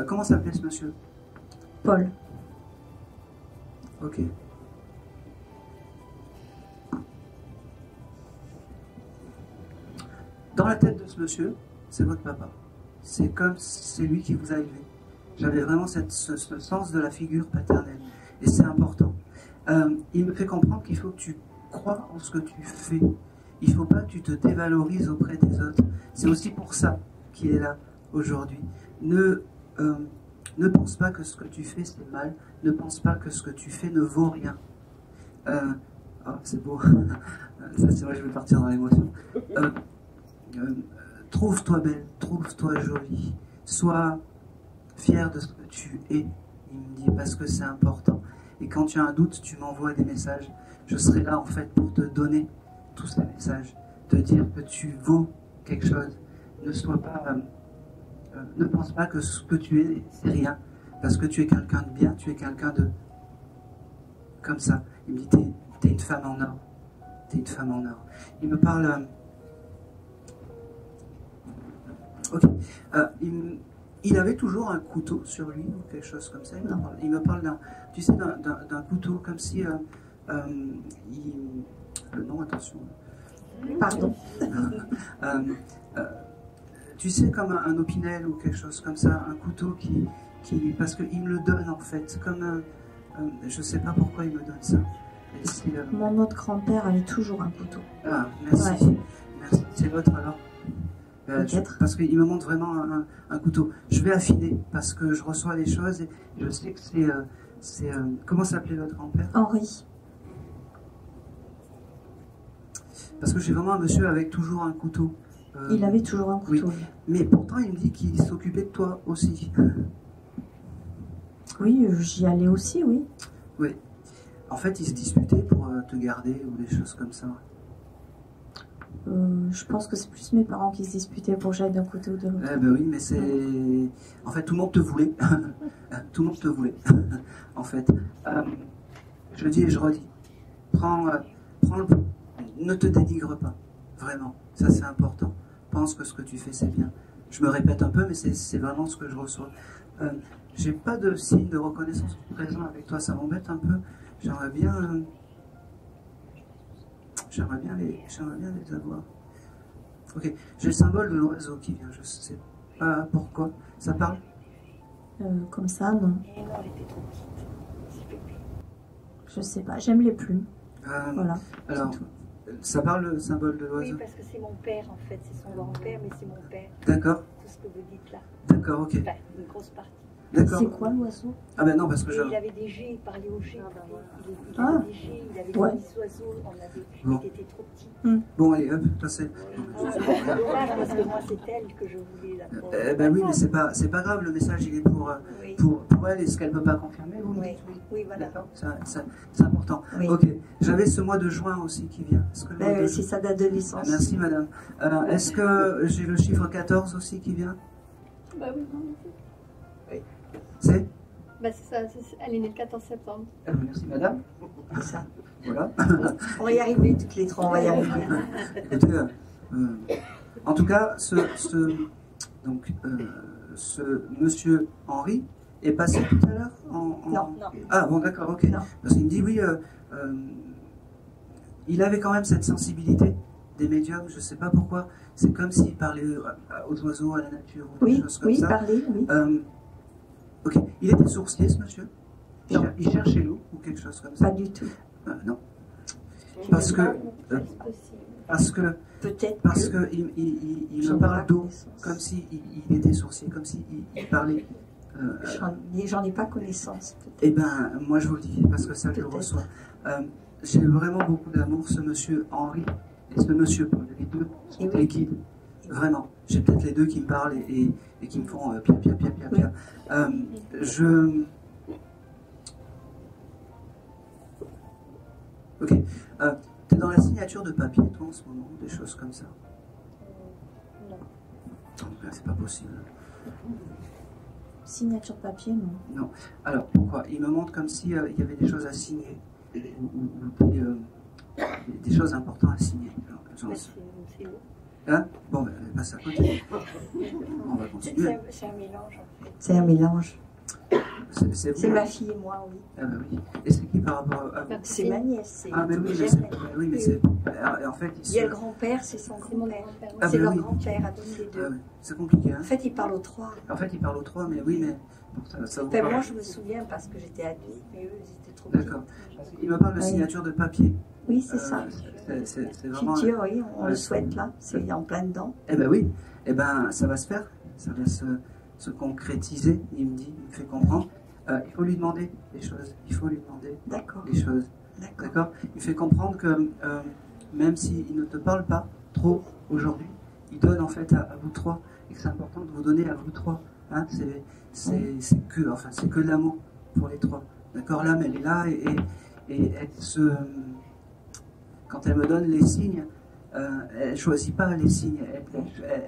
Comment s'appelait ce monsieur? Paul. Ok. Dans la tête de ce monsieur, c'est votre papa. C'est comme c'est lui qui vous a élevé. J'avais vraiment ce sens de la figure paternelle. Et c'est important. Il me fait comprendre qu'il faut que tu crois en ce que tu fais. Il ne faut pas que tu te dévalorises auprès des autres. C'est aussi pour ça qu'il est là aujourd'hui. Ne pense pas que ce que tu fais c'est mal. Ne pense pas que ce que tu fais ne vaut rien. Oh, c'est beau. Ça, c'est vrai, je vais partir dans l'émotion. Trouve-toi belle, trouve-toi jolie. Sois fier de ce que tu es. Il me dit parce que c'est important. Et quand tu as un doute, tu m'envoies des messages. Je serai là en fait pour te donner tous ces messages, te dire que tu vaux quelque chose. Ne pense pas que ce que tu es, c'est rien. Parce que tu es quelqu'un de bien, tu es quelqu'un de... Comme ça. Il me dit, t'es une femme en or. T'es une femme en or. Il me parle... Ok. Il avait toujours un couteau sur lui, ou quelque chose comme ça. Il me parle d'un couteau, comme si... non, attention. Pardon. Tu sais, comme un opinel ou quelque chose comme ça, un couteau parce qu'il me le donne en fait, comme je sais pas pourquoi il me donne ça. Mon autre grand-père avait toujours un couteau. Ah, merci. Ouais. Merci. C'est votre alors? Peut-être. Parce qu'il me montre vraiment un couteau. Je vais affiner parce que je reçois les choses et je sais que c'est comment s'appelait votre grand-père? Henri. Parce que j'ai vraiment un monsieur avec toujours un couteau. Il avait toujours un couteau. Oui. Mais pourtant, il me dit qu'il s'occupait de toi aussi. Oui, j'y allais aussi, oui. Oui. En fait, il se disputait pour te garder ou des choses comme ça. Je pense que c'est plus mes parents qui se disputaient pour que j'aille d'un côté ou de l'autre. Eh ben oui, mais c'est... En fait, tout le monde te voulait. Tout le monde te voulait. En fait. Je dis et je redis. Prends le... Ne te dénigre pas. Vraiment. Ça, c'est important. Pense que ce que tu fais, c'est bien. Je me répète un peu, mais c'est vraiment ce que je reçois. J'ai pas de signe de reconnaissance présent avec toi. Ça m'embête un peu. J'aimerais bien les avoir. Ok, j'ai le symbole de l'oiseau qui vient, je sais pas pourquoi. Ça parle? Comme ça, non. Je sais pas, j'aime les plumes. Voilà. Alors, ça parle le symbole de l'oiseau? Oui, parce que c'est mon père en fait, c'est son grand-père, mais c'est mon père. D'accord. Tout ce que vous dites là. D'accord, ok. Enfin, une grosse partie. D'accord. C'est quoi l'oiseau? Ah ben non, parce que il avait des G, il parlait aux G. Il Ah. avait des G, il avait Ouais. des petits oiseaux, Bon. il était trop petit. Bon, allez, hop, passez. C'est dommage parce que moi c'est elle que je voulais là. Ben oui, mais c'est pas grave, le message il est pour elle et ce qu'elle peut pas confirmer, vous me dites oui. Oui, voilà. D'accord, c'est important. Oui. Ok, j'avais ce mois de juin aussi qui vient. Est-ce que le mois de C'est sa date de licence. Merci madame. Est-ce que j'ai le chiffre 14 aussi qui vient? Bah oui, non, C'est Bah c'est ça, elle est née le 14 septembre. Merci madame. C'est ça. Voilà. On va y arriver toutes les trois, on va y arriver. Écoutez, en tout cas, ce monsieur Henri est passé tout à l'heure Non. Ah bon, d'accord, ok. Non. Parce qu'il me dit oui, il avait quand même cette sensibilité des médiums, je ne sais pas pourquoi. C'est comme s'il parlait aux oiseaux, à la nature, ou des choses comme ça. Parler, oui. Ok. Il était sourcier, ce monsieur? Non. Il cherchait l'eau ou quelque chose comme ça? Pas du tout. Non. Parce que Peut-être. parce que il me parle d'eau, comme s'il était sourcier, comme s'il parlait. J'en ai pas connaissance. Eh ben, moi je vous le dis, parce que ça je le reçois. J'ai vraiment beaucoup d'amour, ce monsieur Henri et ce monsieur Paul. Les deux sont les guides. Vraiment. J'ai peut-être les deux qui me parlent et qui me font pia. Ok. T'es dans la signature de papier, toi, en ce moment, des choses comme ça? Non. C'est pas possible. Signature de papier, non. Non. Alors, pourquoi? Il me montre comme s'il y avait des choses à signer. Ou des choses importantes à signer. Genre, C'est où? hein? Bon, ben, passe à côté. On va continuer. C'est un mélange en fait. C'est un mélange. C'est vous? C'est ma fille et moi, oui. Ah ben oui. Et c'est qui par rapport à vous? C'est ma nièce. Ah mais oui, mais c'est... En fait, Il y a le grand-père, c'est son grand-père. Ah, C'est ben leur oui. grand-père à tous les deux. Ah, ouais. C'est compliqué, hein? En fait, il parle aux trois. En fait, il parle aux trois, mais oui, mais... Bon, ça vous Enfin, parle. moi, je me souviens parce que j'étais adulte, mais eux, ils étaient trop petits. D'accord. Il me parle de signature de papier. Oui, c'est ça. C'est vraiment... Futur, oui, on Ouais. le souhaite là. C'est en plein dedans. Eh ben oui. Eh ben, ça va se faire. Ça va se concrétiser, il me dit, il me fait comprendre. Il faut lui demander des choses. Il faut lui demander D'accord. des choses. D'accord. Il fait comprendre que même s'il ne te parle pas trop aujourd'hui, il donne en fait à vous trois, et que c'est important de vous donner à vous trois. Hein, c'est que de l'amour pour les trois. D'accord. L'âme, elle est là et quand elle me donne les signes, elle ne choisit pas les signes.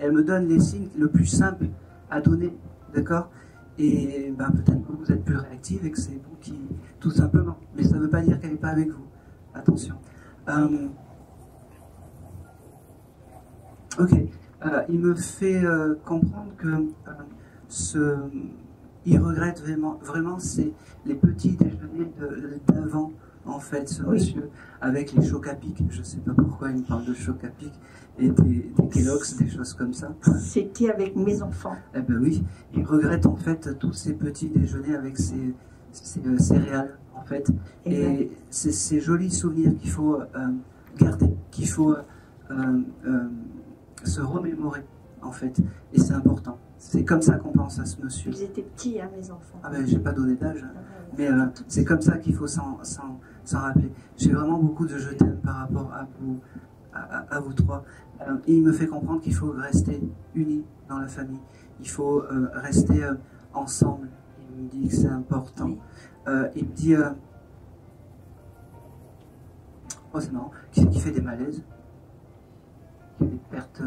Elle me donne les signes le plus simple à donner. D'accord. Et ben, peut-être que vous êtes plus réactif et que c'est vous qui... Tout simplement. Mais ça ne veut pas dire qu'elle n'est pas avec vous. Attention. Ok. Il me fait comprendre que il regrette vraiment c'est les petits déjeuners d'avant, en fait, ce monsieur, avec les chocs à pic. Je ne sais pas pourquoi il me parle de chocs à pic et des Kellogg's, des choses comme ça. C'était avec mes enfants. Eh ben oui, il regrette en fait tous ces petits déjeuners avec ces céréales, en fait. Et c'est ces jolis souvenirs qu'il faut garder, qu'il faut se remémorer, en fait. Et c'est important. C'est comme ça qu'on pense à ce monsieur. Ils étaient petits, hein, mes enfants. Ah ben, j'ai pas donné d'âge, hein. Mais c'est comme ça qu'il faut s'en rappeler. J'ai vraiment beaucoup de je t'aime par rapport à vous trois. Et il me fait comprendre qu'il faut rester unis dans la famille. Il faut rester ensemble. Il me dit que c'est important. Oui. Il me dit... oh, c'est marrant. Qui fait des malaises. Il y a des pertes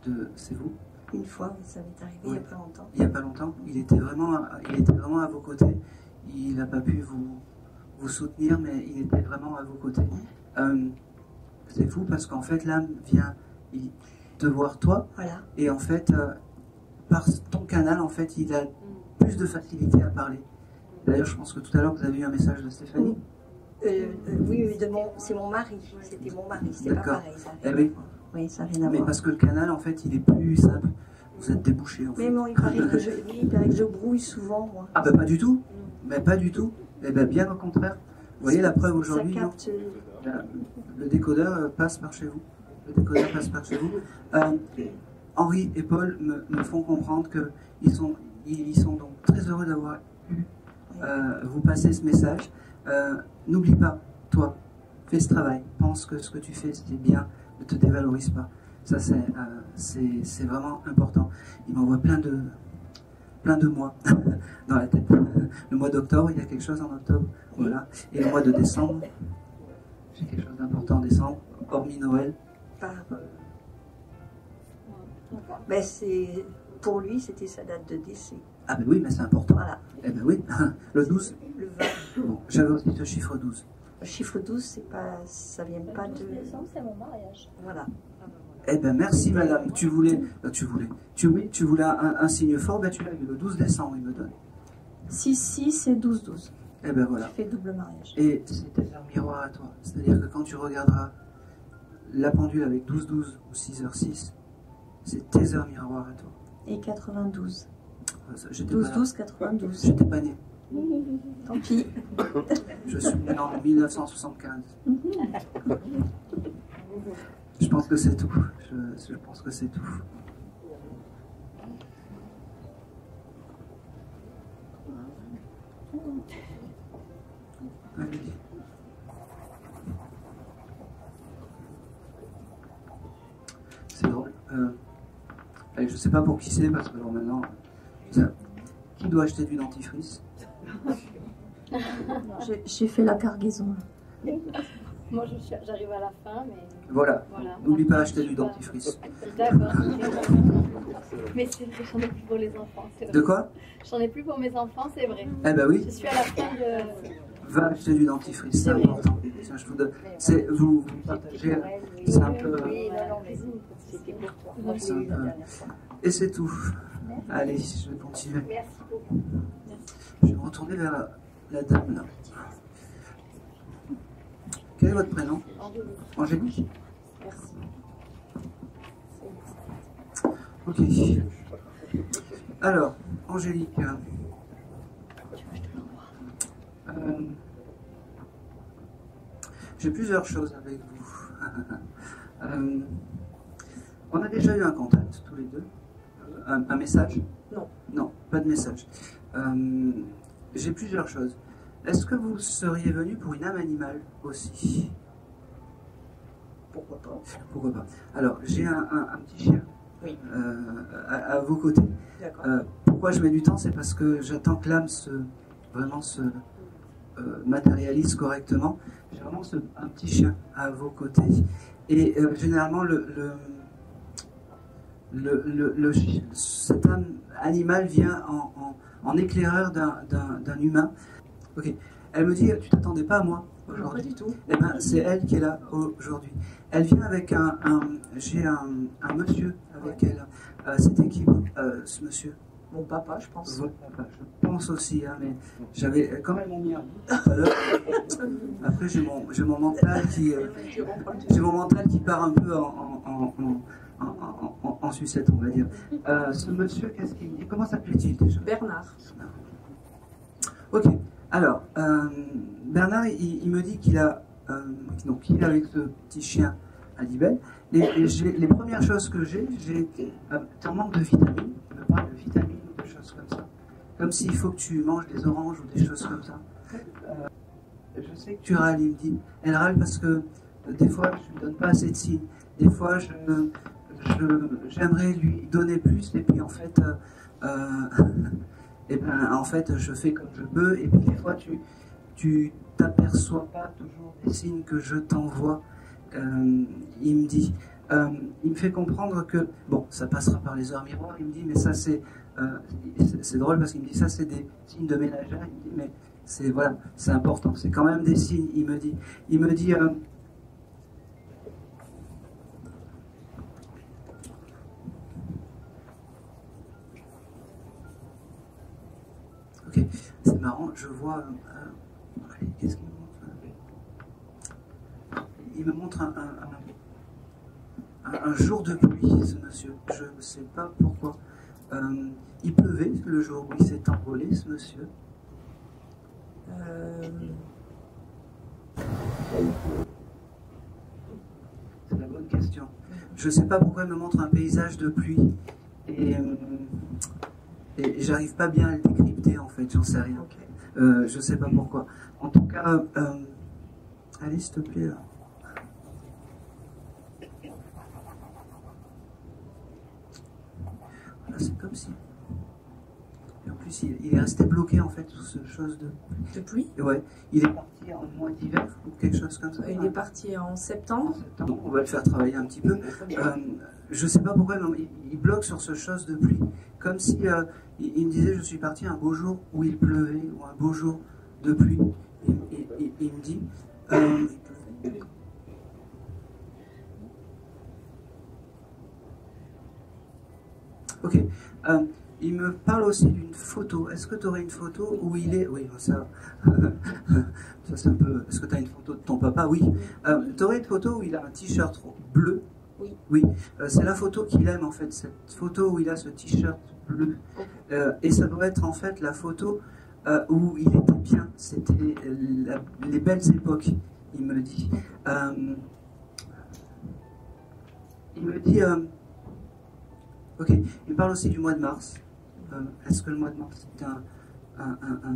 de... C'est vous? Une fois, ça m'est arrivé il y a pas longtemps. Il n'y a pas longtemps. Il était vraiment à vos côtés. Il n'a pas pu vous soutenir, mais il était vraiment à vos côtés. C'est fou parce qu'en fait, l'âme vient te voir toi. Voilà. Et en fait, par ton canal, en fait, il a plus de facilité à parler. D'ailleurs, je pense que tout à l'heure, vous avez eu un message de Stéphanie. Oui, c'est mon mari. C'était mon mari. C'était pas D'accord. pareil. Ça Eh oui. Oui, ça n'a rien à Mais voir. parce que le canal, en fait, il est plus simple. Vous êtes débouché, en fait. Mais bon, il paraît que je brouille souvent, moi. Ah ben pas du tout. Mais pas du tout. Eh ben bien au contraire. Vous voyez la preuve aujourd'hui, Ça non? capte. Le décodeur passe par chez vous. Le décodeur passe par chez vous. Henri et Paul me font comprendre qu'ils sont donc très heureux d'avoir eu vous passer ce message. N'oublie pas, toi, fais ce travail. Pense que ce que tu fais, c'est bien. Ne te dévalorise pas. Ça, c'est vraiment important. Il m'envoie plein de mois dans la tête. Le mois d'octobre, il y a quelque chose en octobre. Voilà. Et le mois de décembre, j'ai quelque chose d'important en décembre, hormis Noël. Ben, pour lui, c'était sa date de décès. Ah ben oui, mais c'est important. Voilà. Eh ben oui, le 12. Le 20. Bon, j'avais aussi ce chiffre 12. Le chiffre 12, ça vient pas Le de... 12 décembre, c'est mon mariage. Voilà. Eh ben merci madame, tu voulais un signe fort, ben tu l'as eu le 12 décembre, il me donne. 6-6 et 12-12. Eh ben voilà. Tu fais double mariage. Et c'est tes heures miroirs à toi. C'est-à-dire que quand tu regarderas la pendule avec 12-12 ou 6h6, c'est tes heures miroirs à toi. Et 92. J'étais pas là. 12-12, 92. J'étais pas né. Tant pis. Je suis né en 1975. Je pense que c'est tout. Je pense que c'est tout. Allez. C'est drôle. Allez, je sais pas pour qui c'est, parce que alors maintenant, qui doit acheter du dentifrice? J'ai fait la cargaison. Moi, j'arrive à la fin, mais Voilà. N'oublie pas d'acheter du dentifrice. D'accord. Mais c'est vrai, j'en ai plus pour les enfants. C'est vrai. De quoi? J'en ai plus pour mes enfants, c'est vrai. Eh ben oui. Je suis à la fin de... Va acheter du dentifrice, c'est vrai. important. Tiens, je vous donne. C'est vous partagez. C'est un peu. Oui, non, mais c'était pour toi. Moi, je C'est l'ai eu un la peu. dernière fois. Et c'est tout. Allez, je vais continuer. Merci beaucoup. Je vais me retourner vers la dame là. Quel est votre prénom? Angélique. Merci. Ok. Alors, Angélique. J'ai plusieurs choses avec vous. On a déjà eu un contact, tous les deux. Un message? Non. Non, pas de message. J'ai plusieurs choses. Est-ce que vous seriez venu pour une âme animale aussi? Pourquoi pas? Pourquoi pas? Alors, j'ai un petit chien Oui. à vos côtés. D'accord. Pourquoi je mets du temps? C'est parce que j'attends que l'âme se matérialise correctement. J'ai vraiment un petit chien à vos côtés. Et généralement, cette âme animale vient en éclaireur d'un humain. Ok. Elle me dit, tu t'attendais pas à moi Pas aujourd'hui? du tout. Eh ben, c'est elle qui est là aujourd'hui. Elle vient avec j'ai un monsieur avec elle. C'était qui, ce monsieur? Mon papa, je pense. Votre papa, je pense aussi, hein, mais j'avais quand même mis un bout tout à l'heure. Après, j'ai mon mental qui part un peu en sucette, on va dire. Ce monsieur, qu'est-ce qu'il me dit? Comment s'appelait-il déjà? Bernard. Ok. Alors, Bernard, il me dit qu'il a donc il est avec ce petit chien à Libelle. Les premières choses que j'ai un manque de vitamines. Il me parle de vitamines ou de choses comme ça. Comme s'il faut que tu manges des oranges ou des choses comme ça. Je sais que tu râles, il me dit. Elle râle parce que des fois, je ne lui donne pas assez de signes. Des fois, j'aimerais lui donner plus, et puis en fait, je fais comme je peux, et puis des fois, tu t'aperçois pas toujours des signes que je t'envoie. Il me dit, il me fait comprendre que, bon, ça passera par les heures miroirs, il me dit, mais ça c'est drôle parce qu'il me dit, ça c'est des signes de ménagère, il me dit, mais c'est important, c'est quand même des signes, il me dit, ok, c'est marrant, je vois, allez, qu'est-ce qu'il me montre? Il me montre un jour de pluie, ce monsieur. Je ne sais pas pourquoi. Il pleuvait le jour où il s'est envolé, ce monsieur. C'est la bonne question. Je ne sais pas pourquoi il me montre un paysage de pluie. Et j'arrive pas bien à le décrypter, en fait. J'en sais rien. Je ne sais pas pourquoi. En tout cas, allez, s'il te plaît, là. C'est comme si. Et en plus, plus, il est resté bloqué en fait sous ce chose De pluie. Ouais, il est parti en mois d'hiver ou quelque chose comme ça. Il est parti en septembre. Donc on va le faire travailler un petit peu. Je sais pas pourquoi, mais il bloque sur ce chose de pluie. Comme si il me disait, je suis parti un beau jour où il pleuvait, ou un beau jour de pluie. Il me dit... ok. Il me parle aussi d'une photo. Est-ce que tu aurais une photo où il est... Oui, ça... ça c'est un peu... Est-ce que tu as une photo de ton papa? Oui. Tu aurais une photo où il a un t-shirt bleu? Oui. Oui. C'est la photo qu'il aime en fait. Cette photo où il a ce t-shirt bleu. Et ça doit être en fait la photo où il était bien. C'était les belles époques, il me dit. Il me dit... ok. Il parle aussi du mois de mars. Est-ce que le mois de mars est un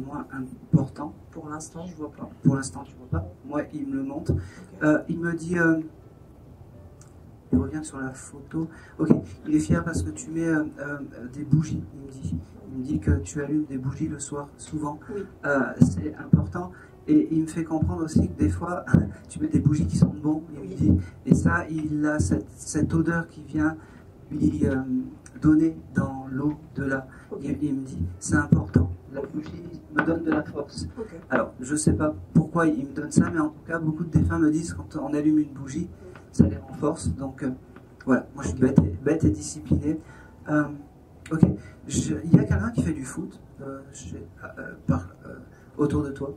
mois important? Pour l'instant, je vois pas. Pour l'instant, tu vois pas. Moi, il me le montre. Il me dit... il revient sur la photo. Ok, il est fier parce que tu mets des bougies, il me dit. Il me dit que tu allumes des bougies le soir, souvent. Oui. C'est important. Et il me fait comprendre aussi que des fois, tu mets des bougies qui sont bonnes, il me dit. Et ça, il a cette odeur qui vient lui donner dans l'au-delà. Il me dit, c'est important. La bougie me donne de la force. Alors, je ne sais pas pourquoi il me donne ça, mais en tout cas, beaucoup de défunts me disent quand on allume une bougie, ça les renforce. Donc, voilà, moi je suis bête et discipliné. Ok, il y a quelqu'un qui fait du foot autour de toi?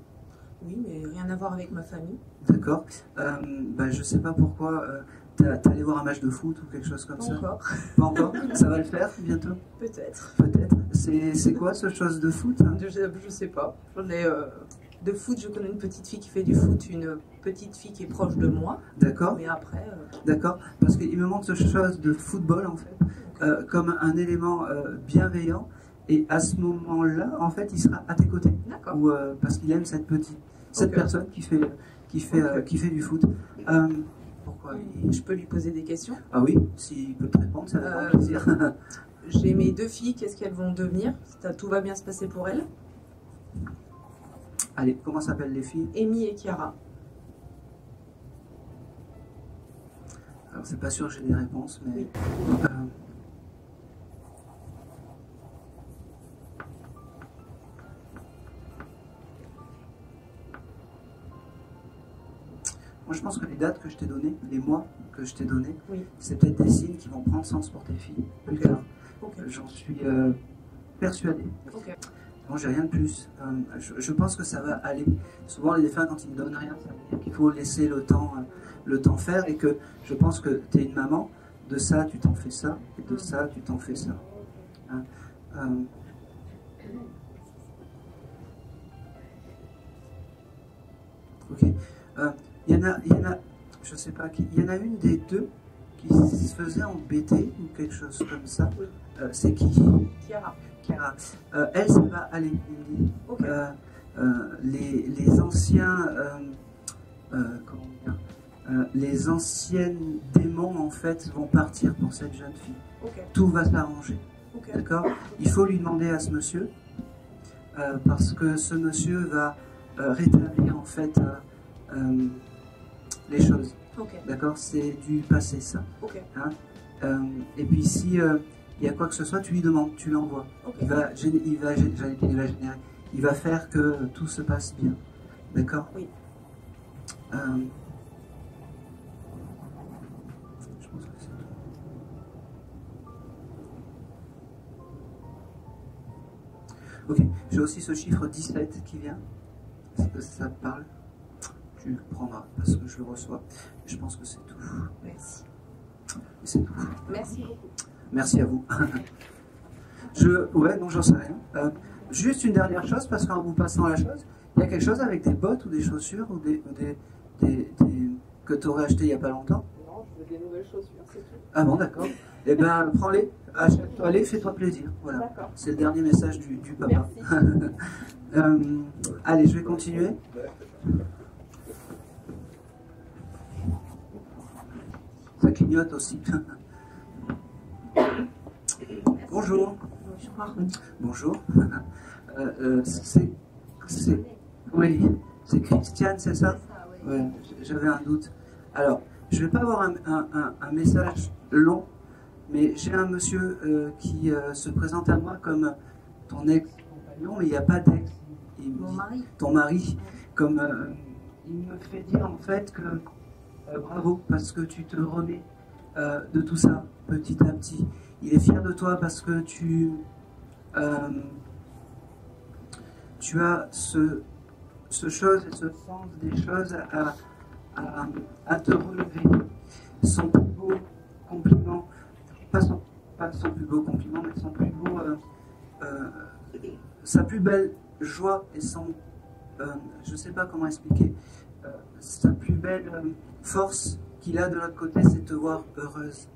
Oui, mais rien à voir avec ma famille. D'accord. Je sais pas pourquoi. T'es allé voir un match de foot ou quelque chose comme ça? Encore. Pas encore. Ça va le faire bientôt? Peut-être. Peut-être. C'est quoi ce chose de foot? Je sais pas. J'en ai de foot. Je connais une petite fille qui fait du foot, une petite fille qui est proche de moi. D'accord. Mais après. D'accord. Parce qu'il me montre ce chose de football en fait, comme un élément bienveillant. Et à ce moment-là, en fait, il sera à tes côtés. D'accord. Ou parce qu'il aime cette personne qui fait du foot. Pourquoi je peux lui poser des questions? Ah oui, s'il peut te répondre, ça va faire plaisir. J'ai mes deux filles, qu'est-ce qu'elles vont devenir? Tout va bien se passer pour elles. Allez, comment s'appellent les filles? Amy et Chiara. Alors, c'est pas sûr que j'ai des réponses, mais... Oui. Moi, je pense que les dates que je t'ai données, les mois que je t'ai donnés, oui, c'est peut-être des signes qui vont prendre sens pour tes filles plus tard. J'en suis persuadé. Bon, j'ai rien de plus. Je pense que ça va aller. Souvent, les défunts, quand ils ne donnent rien, ça veut dire qu'il faut laisser le temps faire et que je pense que tu es une maman. De ça, tu t'en fais ça. Et de ça, tu t'en fais ça. Hein? Ok. Il y en a, je sais pas, il y en a une des deux qui se faisait embêter ou quelque chose comme ça. C'est qui? Chiara. Elle, ça va aller. Les anciens, comment dire, les anciennes démons en fait vont partir pour cette jeune fille. Tout va s'arranger. D'accord. Il faut lui demander à ce monsieur parce que ce monsieur va rétablir en fait. Les choses. D'accord, c'est du passé ça. Hein, et puis si il y a quoi que ce soit, tu lui demandes, tu l'envoies. Il va générer. Il va faire que tout se passe bien. D'accord. Oui. Je pense que c'est tout. Ok, j'ai aussi ce chiffre 17 qui vient. Est-ce que ça te parle? Tu le prendras parce que je le reçois. Je pense que c'est tout. Merci. C'est tout. Merci beaucoup. Merci à vous. Ouais, non, j'en sais rien. Juste une dernière chose, parce qu'en vous passant à la chose, il y a quelque chose avec des bottes ou des chaussures ou que tu aurais acheté il n'y a pas longtemps? Non, je veux des nouvelles chaussures, c'est tout. Ah bon, d'accord. Eh bien, prends-les, achète-toi les, fais-toi plaisir. Voilà. C'est le dernier message du papa. Allez, je vais continuer. Ça clignote aussi. Bonjour. Bonjour. Oui, c'est Christiane, c'est ça? Oui, j'avais un doute. Alors, je ne vais pas avoir un message long, mais j'ai un monsieur qui se présente à moi comme ton ex-compagnon, mais il n'y a pas d'ex. Mon mari. Ton mari. Comme il me fait dire en fait que bravo, parce que tu te remets de tout ça petit à petit. Il est fier de toi parce que tu as ce chose et ce sens des choses à te relever. Son plus beau compliment, pas son plus beau compliment, mais son plus beau, sa plus belle joie et son, je ne sais pas comment expliquer, sa plus belle force qu'il a de l'autre côté, c'est te voir heureuse.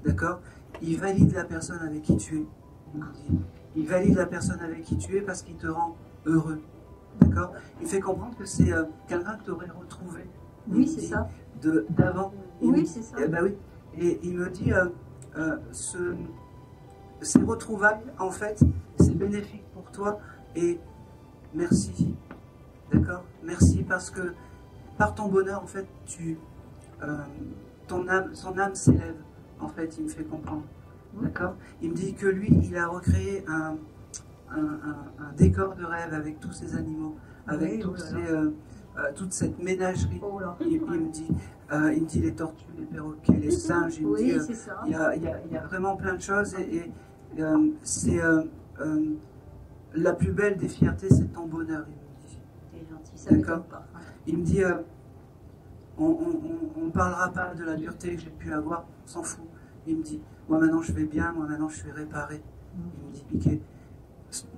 D'accord? Il valide la personne avec qui tu es. Il valide la personne avec qui tu es parce qu'il te rend heureux. D'accord? Il fait comprendre que c'est quelqu'un que tu aurais retrouvé. Oui, c'est ça. D'avant. Oui, c'est ça. Ben oui. Et il me dit, ces retrouvailles, en fait, c'est bénéfique pour toi. Et merci. D'accord? Merci parce que par ton bonheur, en fait, son âme s'élève. En fait, il me fait comprendre. D'accord? Il me dit que lui, il a recréé un décor de rêve avec tous ces animaux, avec toute cette ménagerie. Il me dit les tortues, les perroquets, les singes. Il me dit, il y a vraiment plein de choses et c'est la plus belle des fiertés, c'est ton bonheur. Il me dit. C'est gentil, ça d'accord? Il me dit on ne parlera pas de la dureté que j'ai pu avoir, on s'en fout. Il me dit, moi maintenant je vais bien, moi maintenant je suis réparé. Il me dit, Piqué,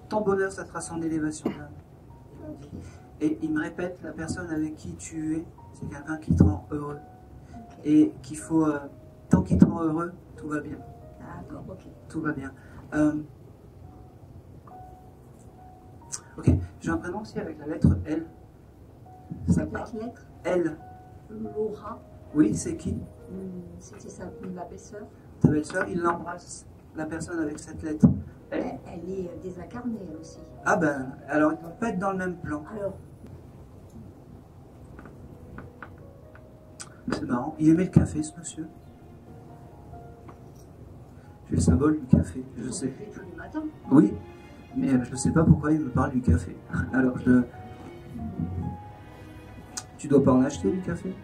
ton bonheur, ça sera son élévation d'âme. Et il me répète, la personne avec qui tu es, c'est quelqu'un qui te rend heureux. Et qu'il faut, tant qu'il te rend heureux, tout va bien. D'accord, ok. Tout va bien. Ok, j'ai un prénom aussi avec la lettre L. Ça La lettre L. Laura. Oui, c'est qui? C'était la belle-sœur. Ta belle-sœur, il l'embrasse, la personne avec cette lettre. Elle est désincarnée, elle aussi. Ah ben, alors il ne doit pas être dans le même plan. Alors. C'est marrant. Il aimait le café, ce monsieur. J'ai le symbole du café, je sais. Tous les matins. Oui, mais je ne sais pas pourquoi il me parle du café. Alors tu dois pas en acheter du café?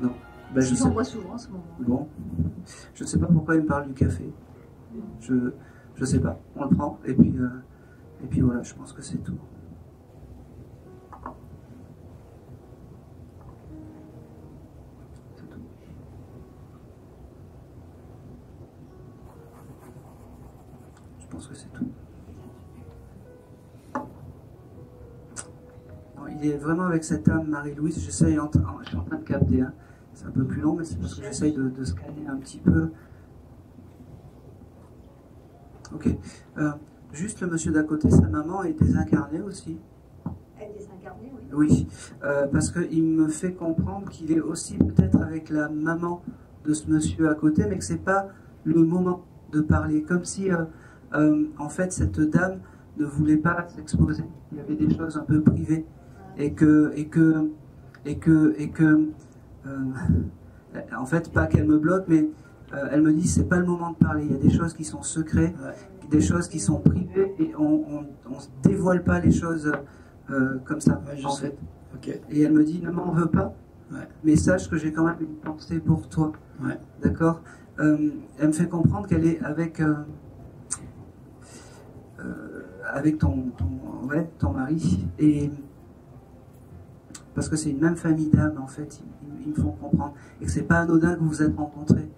Non. Ben, je j'en bois souvent en ce moment. Bon. Je ne sais pas pourquoi il me parle du café. Je sais pas. On le prend et puis voilà, je pense que c'est tout. C'est tout. Je pense que c'est tout. Non, il est vraiment avec cette âme, Marie-Louise. Je suis en train de capter. Hein. C'est un peu plus long, mais c'est parce que j'essaye de scanner un petit peu. Ok. Juste le monsieur d'à côté, sa maman est désincarnée aussi. Elle est désincarnée, oui. Oui, parce qu'il me fait comprendre qu'il est aussi peut-être avec la maman de ce monsieur à côté, mais que c'est pas le moment de parler. Comme si, en fait, cette dame ne voulait pas s'exposer. Il y avait des choses un peu privées. En fait, pas qu'elle me bloque, mais elle me dit c'est pas le moment de parler. Il y a des choses qui sont secrètes, des choses qui sont privées, et on se dévoile pas les choses comme ça, en fait. Okay. Et elle me dit ne m'en veux pas, mais sache que j'ai quand même une pensée pour toi. D'accord? Elle me fait comprendre qu'elle est avec ton mari, et parce que c'est une même famille d'âmes, en fait, ils me font comprendre. Et que c'est pas anodin que vous vous êtes rencontrés,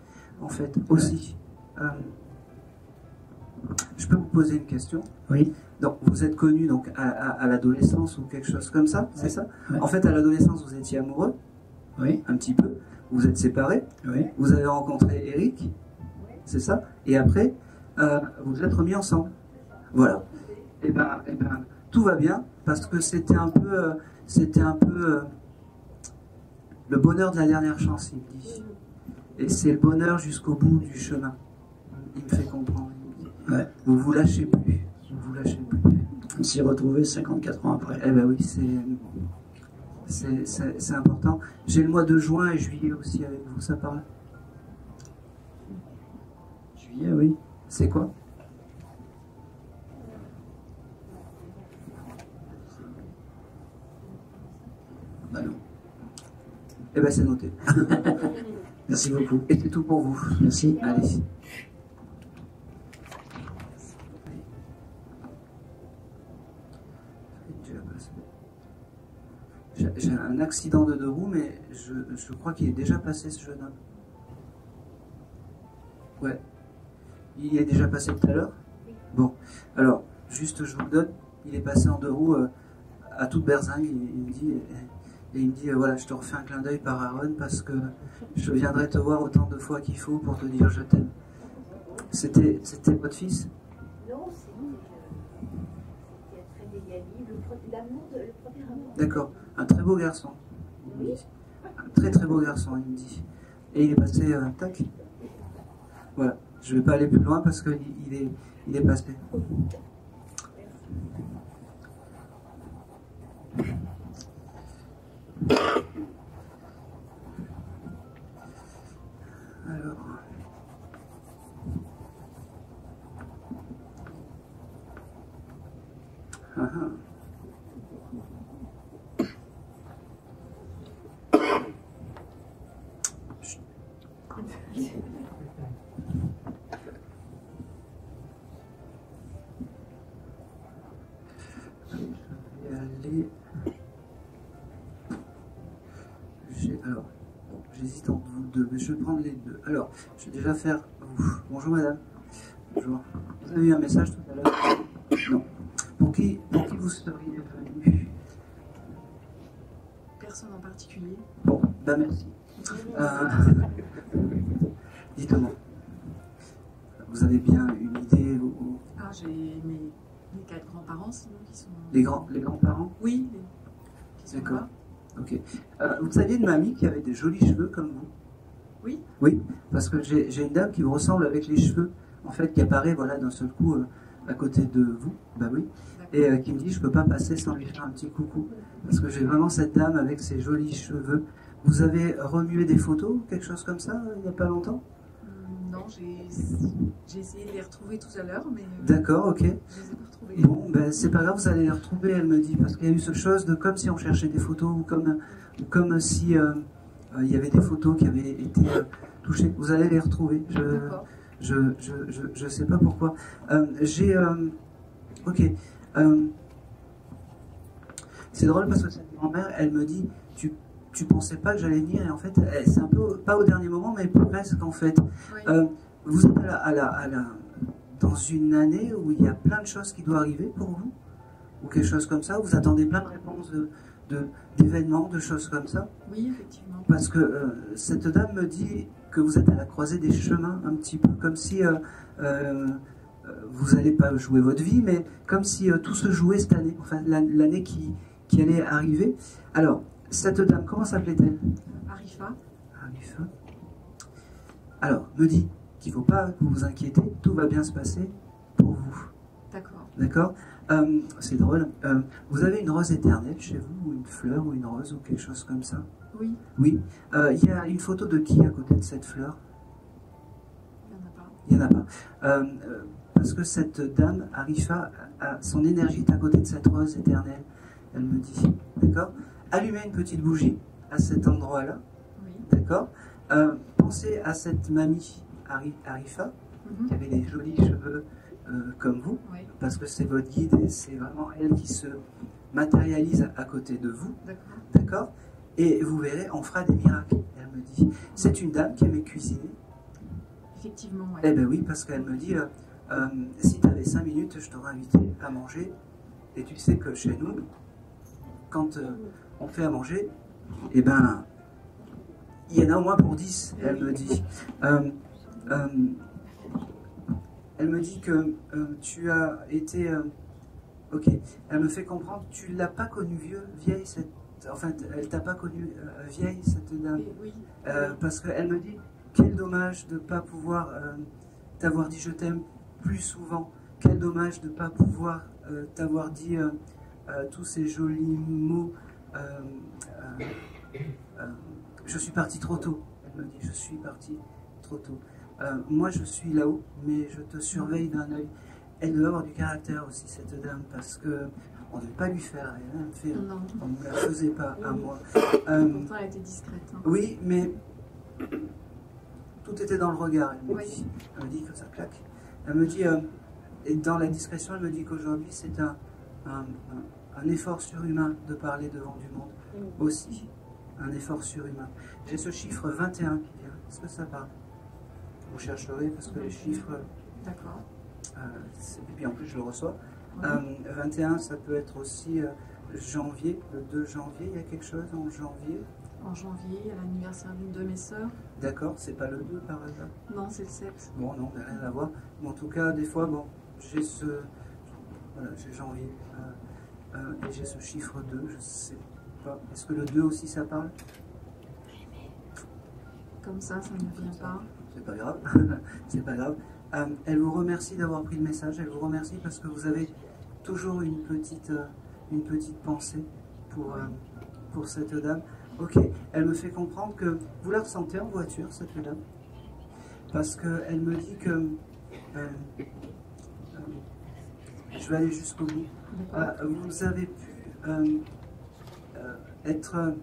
en fait, aussi. Je peux vous poser une question? Oui. Donc, vous êtes connus donc, à l'adolescence ou quelque chose comme ça, c'est ça? En fait, à l'adolescence, vous étiez amoureux? Oui. Un petit peu. Vous êtes séparés? Oui. Vous avez rencontré Eric? C'est ça? Et après, vous vous êtes remis ensemble? Voilà. Et ben, tout va bien, parce que c'était un peu le bonheur de la dernière chance, il me dit. Et c'est le bonheur jusqu'au bout du chemin. Il me fait comprendre. Il me dit. Ouais. Vous vous lâchez plus. Vous vous lâchez plus. On s'y retrouvait 54 ans après. Eh ben oui, c'est important. J'ai le mois de juin et juillet aussi avec vous, ça parle. Juillet, oui. C'est quoi? Bah non. Eh ben c'est noté. Merci beaucoup. Et c'est tout pour vous. Merci. Allez. J'ai un accident de deux roues, mais je crois qu'il est déjà passé, ce jeune homme. Ouais. Il est déjà passé tout à l'heure? Bon. Alors, juste je vous le donne, il est passé en deux roues à toute berzingue. Il me dit, voilà, je te refais un clin d'œil par Aaron parce que je viendrai te voir autant de fois qu'il faut pour te dire je t'aime. C'était votre fils? Non, c'était très dégali, l'amour, le premier amour. D'accord. Un très beau garçon. Oui. Un très très beau garçon, il me dit. Et il est passé, tac. Voilà. Je ne vais pas aller plus loin parce qu'il est passé. Alors. Ah ah. Alors, j'hésite entre vous deux, mais je vais prendre les deux. Alors, je vais déjà faire vous. Bonjour madame. Bonjour. Vous avez eu un message tout à l'heure? Non. Pour qui vous seriez venu? Personne en particulier. Bon, ben merci. Dites-moi. Vous avez bien une idée ou... Ah, j'ai mes quatre grands-parents, sinon, qui sont... Les grands-parents? Oui, qui sont D'accord. là. Ok. Vous saviez une mamie qui avait des jolis cheveux comme vous? Oui. Oui, parce que j'ai une dame qui vous ressemble avec les cheveux, en fait, qui apparaît, voilà, d'un seul coup, à côté de vous. Bah oui. Et qui me dit, je peux pas passer sans lui faire un petit coucou. Parce que j'ai vraiment cette dame avec ses jolis cheveux. Vous avez remué des photos, quelque chose comme ça, il n'y a pas longtemps? Non, j'ai essayé de les retrouver tout à l'heure, mais... D'accord, ok. Je les ai pas retrouvées. Bon, ben c'est pas grave, vous allez les retrouver, elle me dit, parce qu'il y a eu cette chose de comme si on cherchait des photos, ou comme si il y avait des photos qui avaient été touchées. Vous allez les retrouver. Je sais pas pourquoi. Ok. C'est drôle parce que cette grand-mère, elle me dit, tu pensais pas que j'allais venir, et en fait, c'est un peu, pas au dernier moment, mais presque en fait. Oui. Vous êtes dans une année où il y a plein de choses qui doivent arriver pour vous, ou quelque chose comme ça, vous attendez plein de réponses d'événements, de choses comme ça? Oui, effectivement. Parce que cette dame me dit que vous êtes à la croisée des chemins, un petit peu comme si vous n'allez pas jouer votre vie, mais comme si tout se jouait cette année, enfin l'année qui allait arriver. Alors, cette dame, comment s'appelait-elle? Arifa. Arifa. Alors, me dit qu'il ne faut pas que vous vous inquiétez, tout va bien se passer pour vous. D'accord. D'accord. C'est drôle. Vous avez une rose éternelle chez vous, ou une fleur, ou une rose, ou quelque chose comme ça? Oui. Oui. Il y a une photo de qui à côté de cette fleur? Il n'y en a pas. Il n'y en a pas. Parce que cette dame, Arifa, son énergie est à côté de cette rose éternelle. Elle me dit. D'accord. Allumez une petite bougie à cet endroit-là. Oui. D'accord. Pensez à cette mamie, Arifa, qui avait des jolis cheveux comme vous, Oui. parce que c'est votre guide et c'est vraiment elle qui se matérialise à côté de vous. D'accord. D'accord. Et vous verrez, on fera des miracles. Elle me dit. C'est une dame qui aimait cuisiner. Effectivement, oui. Eh bien oui, parce qu'elle me dit, si tu avais 5 minutes, je t'aurais invité à manger. Et tu sais que chez nous, quand on fait à manger, eh ben, il y en a au moins pour 10, elle me dit. Elle me dit que tu as été... ok, elle me fait comprendre, tu ne l'as pas connue vieille, enfin, elle t'a pas connue vieille, cette dame. Oui. Parce qu'elle me dit, quel dommage de ne pas pouvoir t'avoir dit je t'aime plus souvent. Quel dommage de ne pas pouvoir t'avoir dit tous ces jolis mots. Je suis parti trop tôt. Elle me dit, je suis parti trop tôt. Moi, je suis là-haut, mais je te surveille d'un œil. Elle doit avoir du caractère aussi, cette dame, parce que on ne devait pas lui faire rien. On ne la faisait pas à moi. Pourtant, elle était discrète. Hein. Oui, mais tout était dans le regard. Elle me dit que ça claque. Elle me dit, et dans la discrétion, elle me dit qu'aujourd'hui, c'est un effort surhumain de parler devant du monde aussi. Un effort surhumain. J'ai ce chiffre 21 qui vient. Est-ce que ça parle? Vous chercherez parce que les chiffres. D'accord. Et puis en plus, je le reçois. 21, ça peut être aussi janvier, le 2 janvier. Il y a quelque chose en janvier? En janvier, à l'anniversaire d'une de mes sœurs. D'accord, c'est pas le 2 par hasard? Non, c'est le 7. Bon, non, rien à voir. Mais en tout cas, des fois, bon, j'ai ce. Voilà, j'ai janvier. Et j'ai ce chiffre 2, je sais pas. Est-ce que le 2 aussi ça parle? Comme ça ne vient pas. C'est pas grave. C'est pas grave. Elle vous remercie d'avoir pris le message. Elle vous remercie parce que vous avez toujours une petite pensée pour cette dame. Ok, elle me fait comprendre que vous la ressentez en voiture, cette dame. Parce qu'elle me dit que je vais aller jusqu'au bout. Vous avez pu être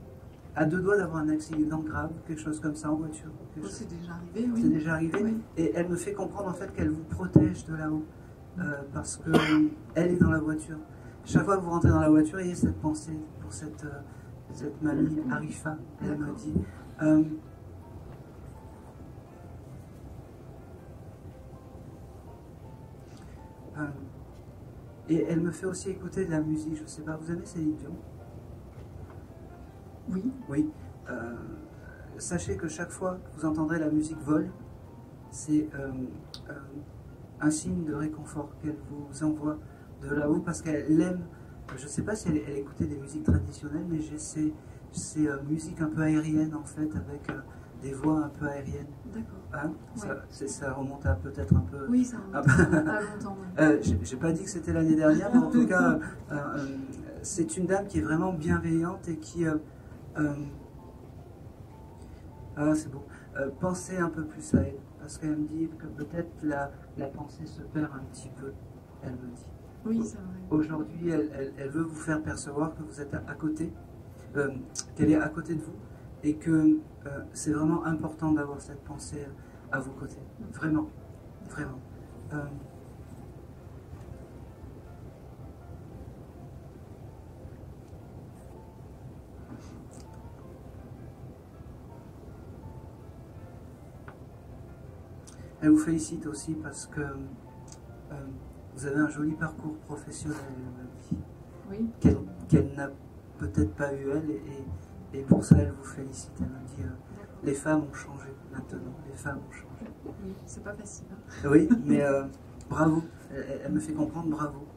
à 2 doigts d'avoir un accident grave, quelque chose comme ça en voiture. C'est déjà arrivé, oui. C'est déjà arrivé. Oui. Et elle me fait comprendre en fait qu'elle vous protège de là-haut. Parce qu'elle est dans la voiture. Chaque fois que vous rentrez dans la voiture, il y a cette pensée pour cette mamie Arifa. Elle me dit... et elle me fait aussi écouter de la musique. Je ne sais pas, vous aimez Céline Dion? Oui. Oui. Sachez que chaque fois que vous entendrez la musique vol, c'est un signe de réconfort qu'elle vous envoie de là-haut parce qu'elle aime. Je ne sais pas si elle écoutait des musiques traditionnelles, mais j'ai ces musiques un peu aériennes en fait, avec des voix un peu aériennes. D'accord. Hein, ça remonte à peut-être un peu. Oui, ça remonte à pas longtemps. J'ai pas dit que c'était l'année dernière, mais en tout cas, c'est une dame qui est vraiment bienveillante et qui. C'est beau. Pensez un peu plus à elle, parce qu'elle me dit que peut-être la pensée se perd un petit peu. Elle me dit. Oui, c'est vrai. Aujourd'hui, elle veut vous faire percevoir que vous êtes à côté, qu'elle est à côté de vous, et que c'est vraiment important d'avoir cette pensée à vos côtés. Vraiment, vraiment. Elle vous félicite aussi parce que vous avez un joli parcours professionnel, elle me dit. Oui. Qu'elle n'a peut-être pas eu elle, et pour ça elle vous félicite. Elle me dit les femmes ont changé maintenant, les femmes ont changé. Oui, c'est pas facile. Hein. Oui, mais bravo, elle me fait comprendre, bravo.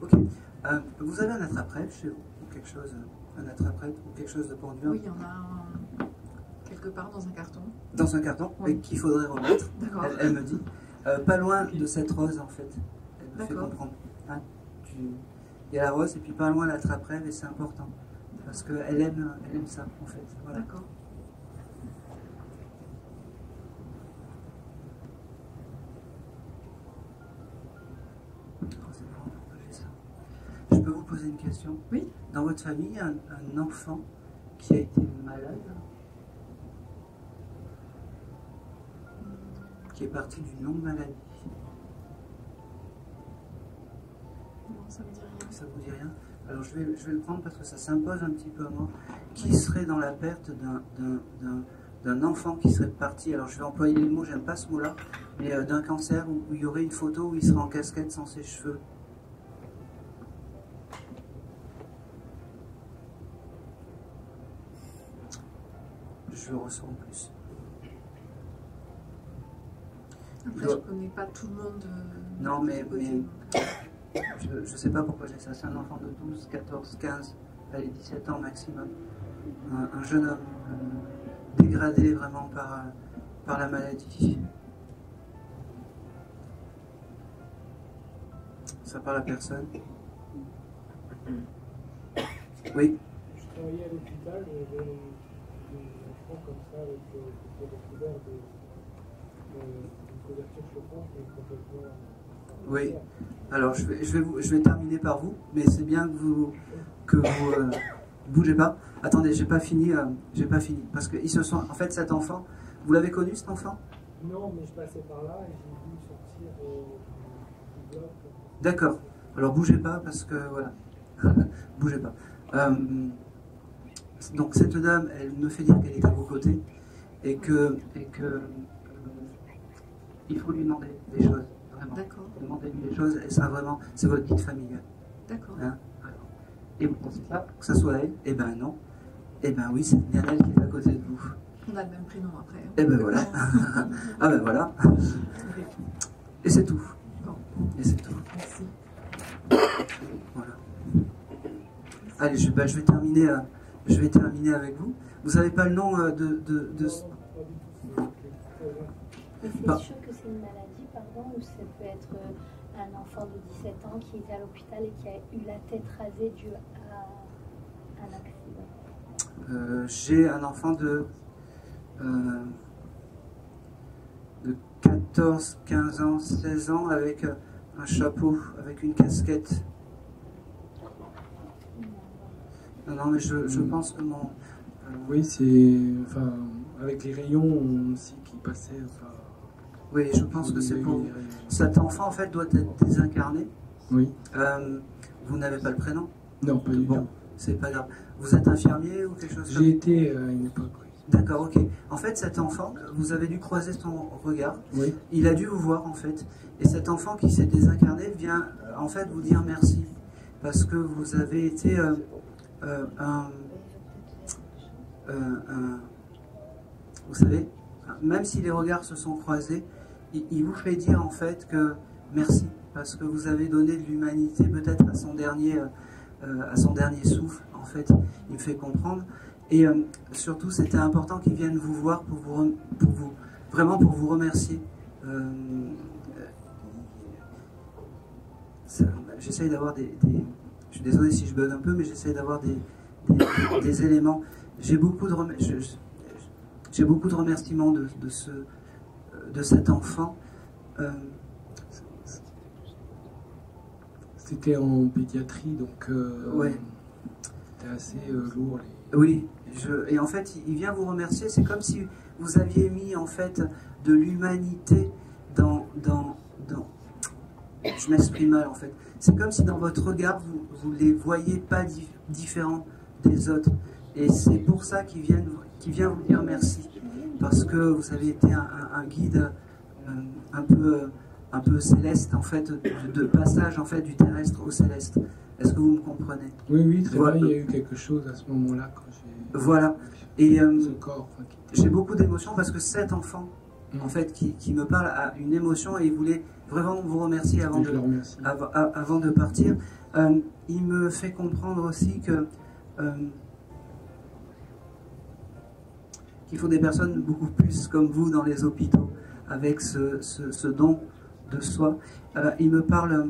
Okay. Ok. Vous avez un attrape-rêve chez vous, ou quelque chose, un attrape-rêve ou quelque chose de pendu? Oui, il y en a un, quelque part dans un carton. Dans un carton, oui. Et qu'il faudrait remettre. Elle me dit. Pas loin de cette rose en fait. Elle me fait comprendre. Hein, il y a la rose et puis pas loin l'attrape-rêve et c'est important. Parce qu'elle aime ça en fait. Voilà. D'accord. Je peux vous poser une question? Oui. Dans votre famille, il y a un enfant qui a été malade, qui est parti d'une longue maladie. Non, ça me dit rien. Ça vous dit rien? Alors je vais le prendre parce que ça s'impose un petit peu à moi. Qui serait dans la perte d'un enfant qui serait parti, alors je vais employer le mot, j'aime pas ce mot-là, mais d'un cancer où il y aurait une photo où il serait en casquette sans ses cheveux? Je le ressens en plus. Après, je connais pas tout le monde. Non, mais je ne sais pas pourquoi j'ai ça. C'est un enfant de 12, 14, 15, allez, 17 ans maximum. Un jeune homme dégradé vraiment par la maladie. Ça parle à personne. Oui. Je travaillais à l'hôpital et il y avait des enfants comme ça avec des recouverts d'une couverture chauffante mais complètement. Oui. Alors je vais terminer par vous, mais c'est bien que vous bougez pas. Attendez, j'ai pas fini, parce que ils se sont. En fait, cet enfant, vous l'avez connu cet enfant? Non, mais je passais par là et j'ai vu sortir du bloc. D'accord. Alors bougez pas parce que voilà, bougez pas. Donc cette dame, elle me fait dire qu'elle est à vos côtés et que il faut lui demander des choses, vraiment. D'accord. Demandez-lui des choses et ça vraiment, c'est votre guide familial. D'accord. Hein, et vous pensez pas que ça soit elle? Eh ben non. Eh ben oui, c'est bien elle qui est à côté de vous. On a le même prénom après. Hein. Eh ben voilà. Ah ben voilà. Et c'est tout. Bon. Et c'est tout. Merci. Voilà. Allez, je vais terminer avec vous. Vous n'avez pas le nom de... Mais c'est sûr que c'est une maladie, pardon, ou ça peut être un enfant de 17 ans qui était à l'hôpital et qui a eu la tête rasée due à un accident. J'ai un enfant de 14, 15 ans, 16 ans avec un chapeau, avec une casquette. Non, mais je pense que mon... Oui, c'est... Enfin, avec les rayons aussi qui passaient... Enfin, oui, je pense que c'est pour... Cet enfant, en fait, doit être désincarné. Oui. Vous n'avez pas le prénom? Non, pas du tout. Bon, c'est pas grave. Vous êtes infirmier ou quelque chose comme ça? J'ai été à une époque, oui. D'accord, ok. En fait, cet enfant, vous avez dû croiser son regard. Oui. Il a dû vous voir, en fait. Et cet enfant qui s'est désincarné vient, en fait, vous dire merci. Parce que vous avez été vous savez, même si les regards se sont croisés, il vous fait dire, en fait, que merci. Parce que vous avez donné de l'humanité, peut-être à son dernier souffle, en fait. Il me fait comprendre. Et surtout, c'était important qu'ils viennent vous voir pour vous remercier. J'essaye d'avoir des... Je suis désolé si je bug un peu, mais j'essaye d'avoir des éléments. J'ai beaucoup de remerciements de cet enfant. C'était en pédiatrie, donc ouais. C'était assez lourd. Oui, et en fait, il vient vous remercier. C'est comme si vous aviez mis en fait de l'humanité dans je m'exprime mal en fait. C'est comme si dans votre regard, vous les voyez pas différents des autres. Et c'est pour ça qu'il vient vous dire merci. Parce que vous avez été un guide un peu céleste, en fait, de passage en fait, du terrestre au céleste. Est-ce que vous me comprenez? Oui, oui, très bien. Il y a eu quelque chose à ce moment-là. Voilà. Et corps, j'ai beaucoup d'émotions parce que cet enfant, en fait, qui me parle a une émotion et il voulait vraiment vous remercier avant de partir. Il me fait comprendre aussi que qu'il faut des personnes beaucoup plus comme vous dans les hôpitaux, avec ce don de soi. Il me parle...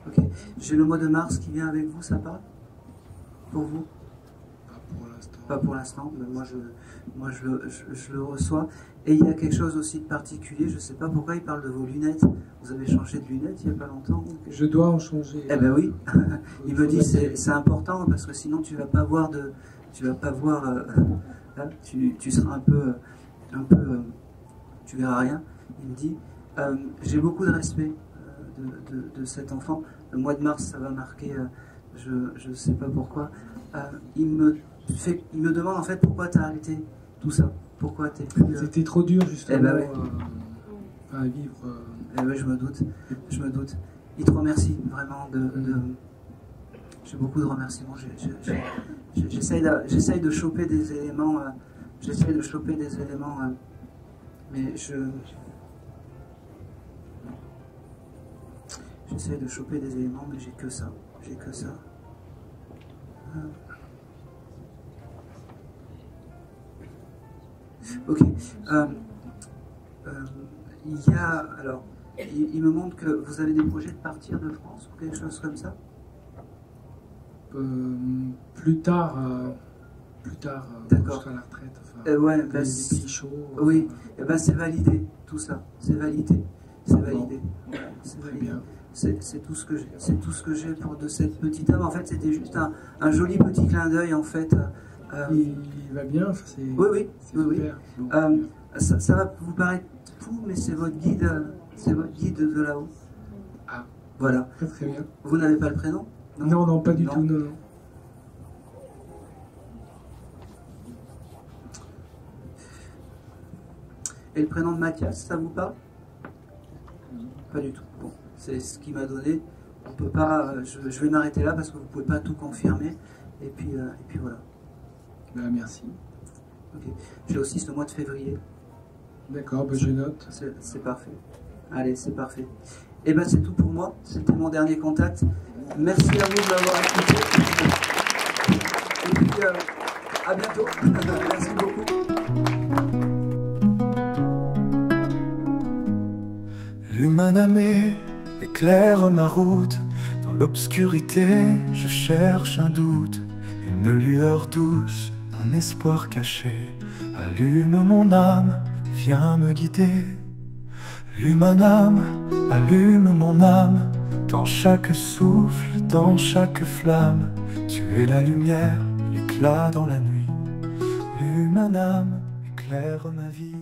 Ok, j'ai le mois de mars qui vient avec vous, ça parle? Pour vous? Pas pour l'instant. Pas pour l'instant, mais moi je le reçois. Et il y a quelque chose aussi de particulier, je ne sais pas pourquoi il parle de vos lunettes. Vous avez changé de lunettes il n'y a pas longtemps? Je dois en changer. Eh ben oui, il me dit c'est important parce que sinon tu vas pas voir là, tu seras un peu tu verras rien. Il me dit j'ai beaucoup de respect de cet enfant. Le mois de mars ça va marquer, je ne sais pas pourquoi. Il me demande en fait pourquoi tu as arrêté tout ça. Pourquoi t'es plus... C'était trop dur justement à vivre. Eh ben, je me doute. Il te remercie vraiment j'ai beaucoup de remerciements. J'essaye de choper des éléments. Mais j'essaye j'essaie de choper des éléments, mais j'ai que ça. J'ai que ça. Ok. Il y a, alors, il me montre que vous avez des projets de partir de France ou quelque chose comme ça. Plus tard, D'accord. jusqu'à la retraite. Enfin, Ouais, des ben, pays chauds. oui, et ben c'est validé, tout ça, c'est validé, c'est validé, c'est Très validé. bien. C'est tout ce que j'ai, c'est tout ce que j'ai pour de cette petite âme. En fait, c'était juste un joli petit clin d'œil en fait. Il va bien. Enfin, c'est, Oui, oui, c'est oui, oui. super. Donc, Ça va vous paraître fou, mais c'est votre guide de là-haut. Ah. Voilà. Très, très bien. Vous n'avez pas le prénom? Non, non, pas du tout. Non, non. Et le prénom de Mathias, ça vous parle? Pas du tout. Bon, c'est ce qu'il m'a donné. On peut pas. Je vais m'arrêter là parce que vous pouvez pas tout confirmer. Et puis voilà. Ben, merci. Ok. J'ai aussi ce mois de février. D'accord, ben, je note. C'est parfait. Allez, c'est parfait. Et ben c'est tout pour moi. C'était mon dernier contact. Merci à vous de m'avoir écouté. Et puis à bientôt. Merci beaucoup. L'humain amé éclaire ma route. Dans l'obscurité, je cherche un doute. Une lueur douce, un espoir caché. Allume mon âme, viens me guider. L'humain âme, allume mon âme. Dans chaque souffle, dans chaque flamme, tu es la lumière, l'éclat dans la nuit. L'humain âme éclaire ma vie.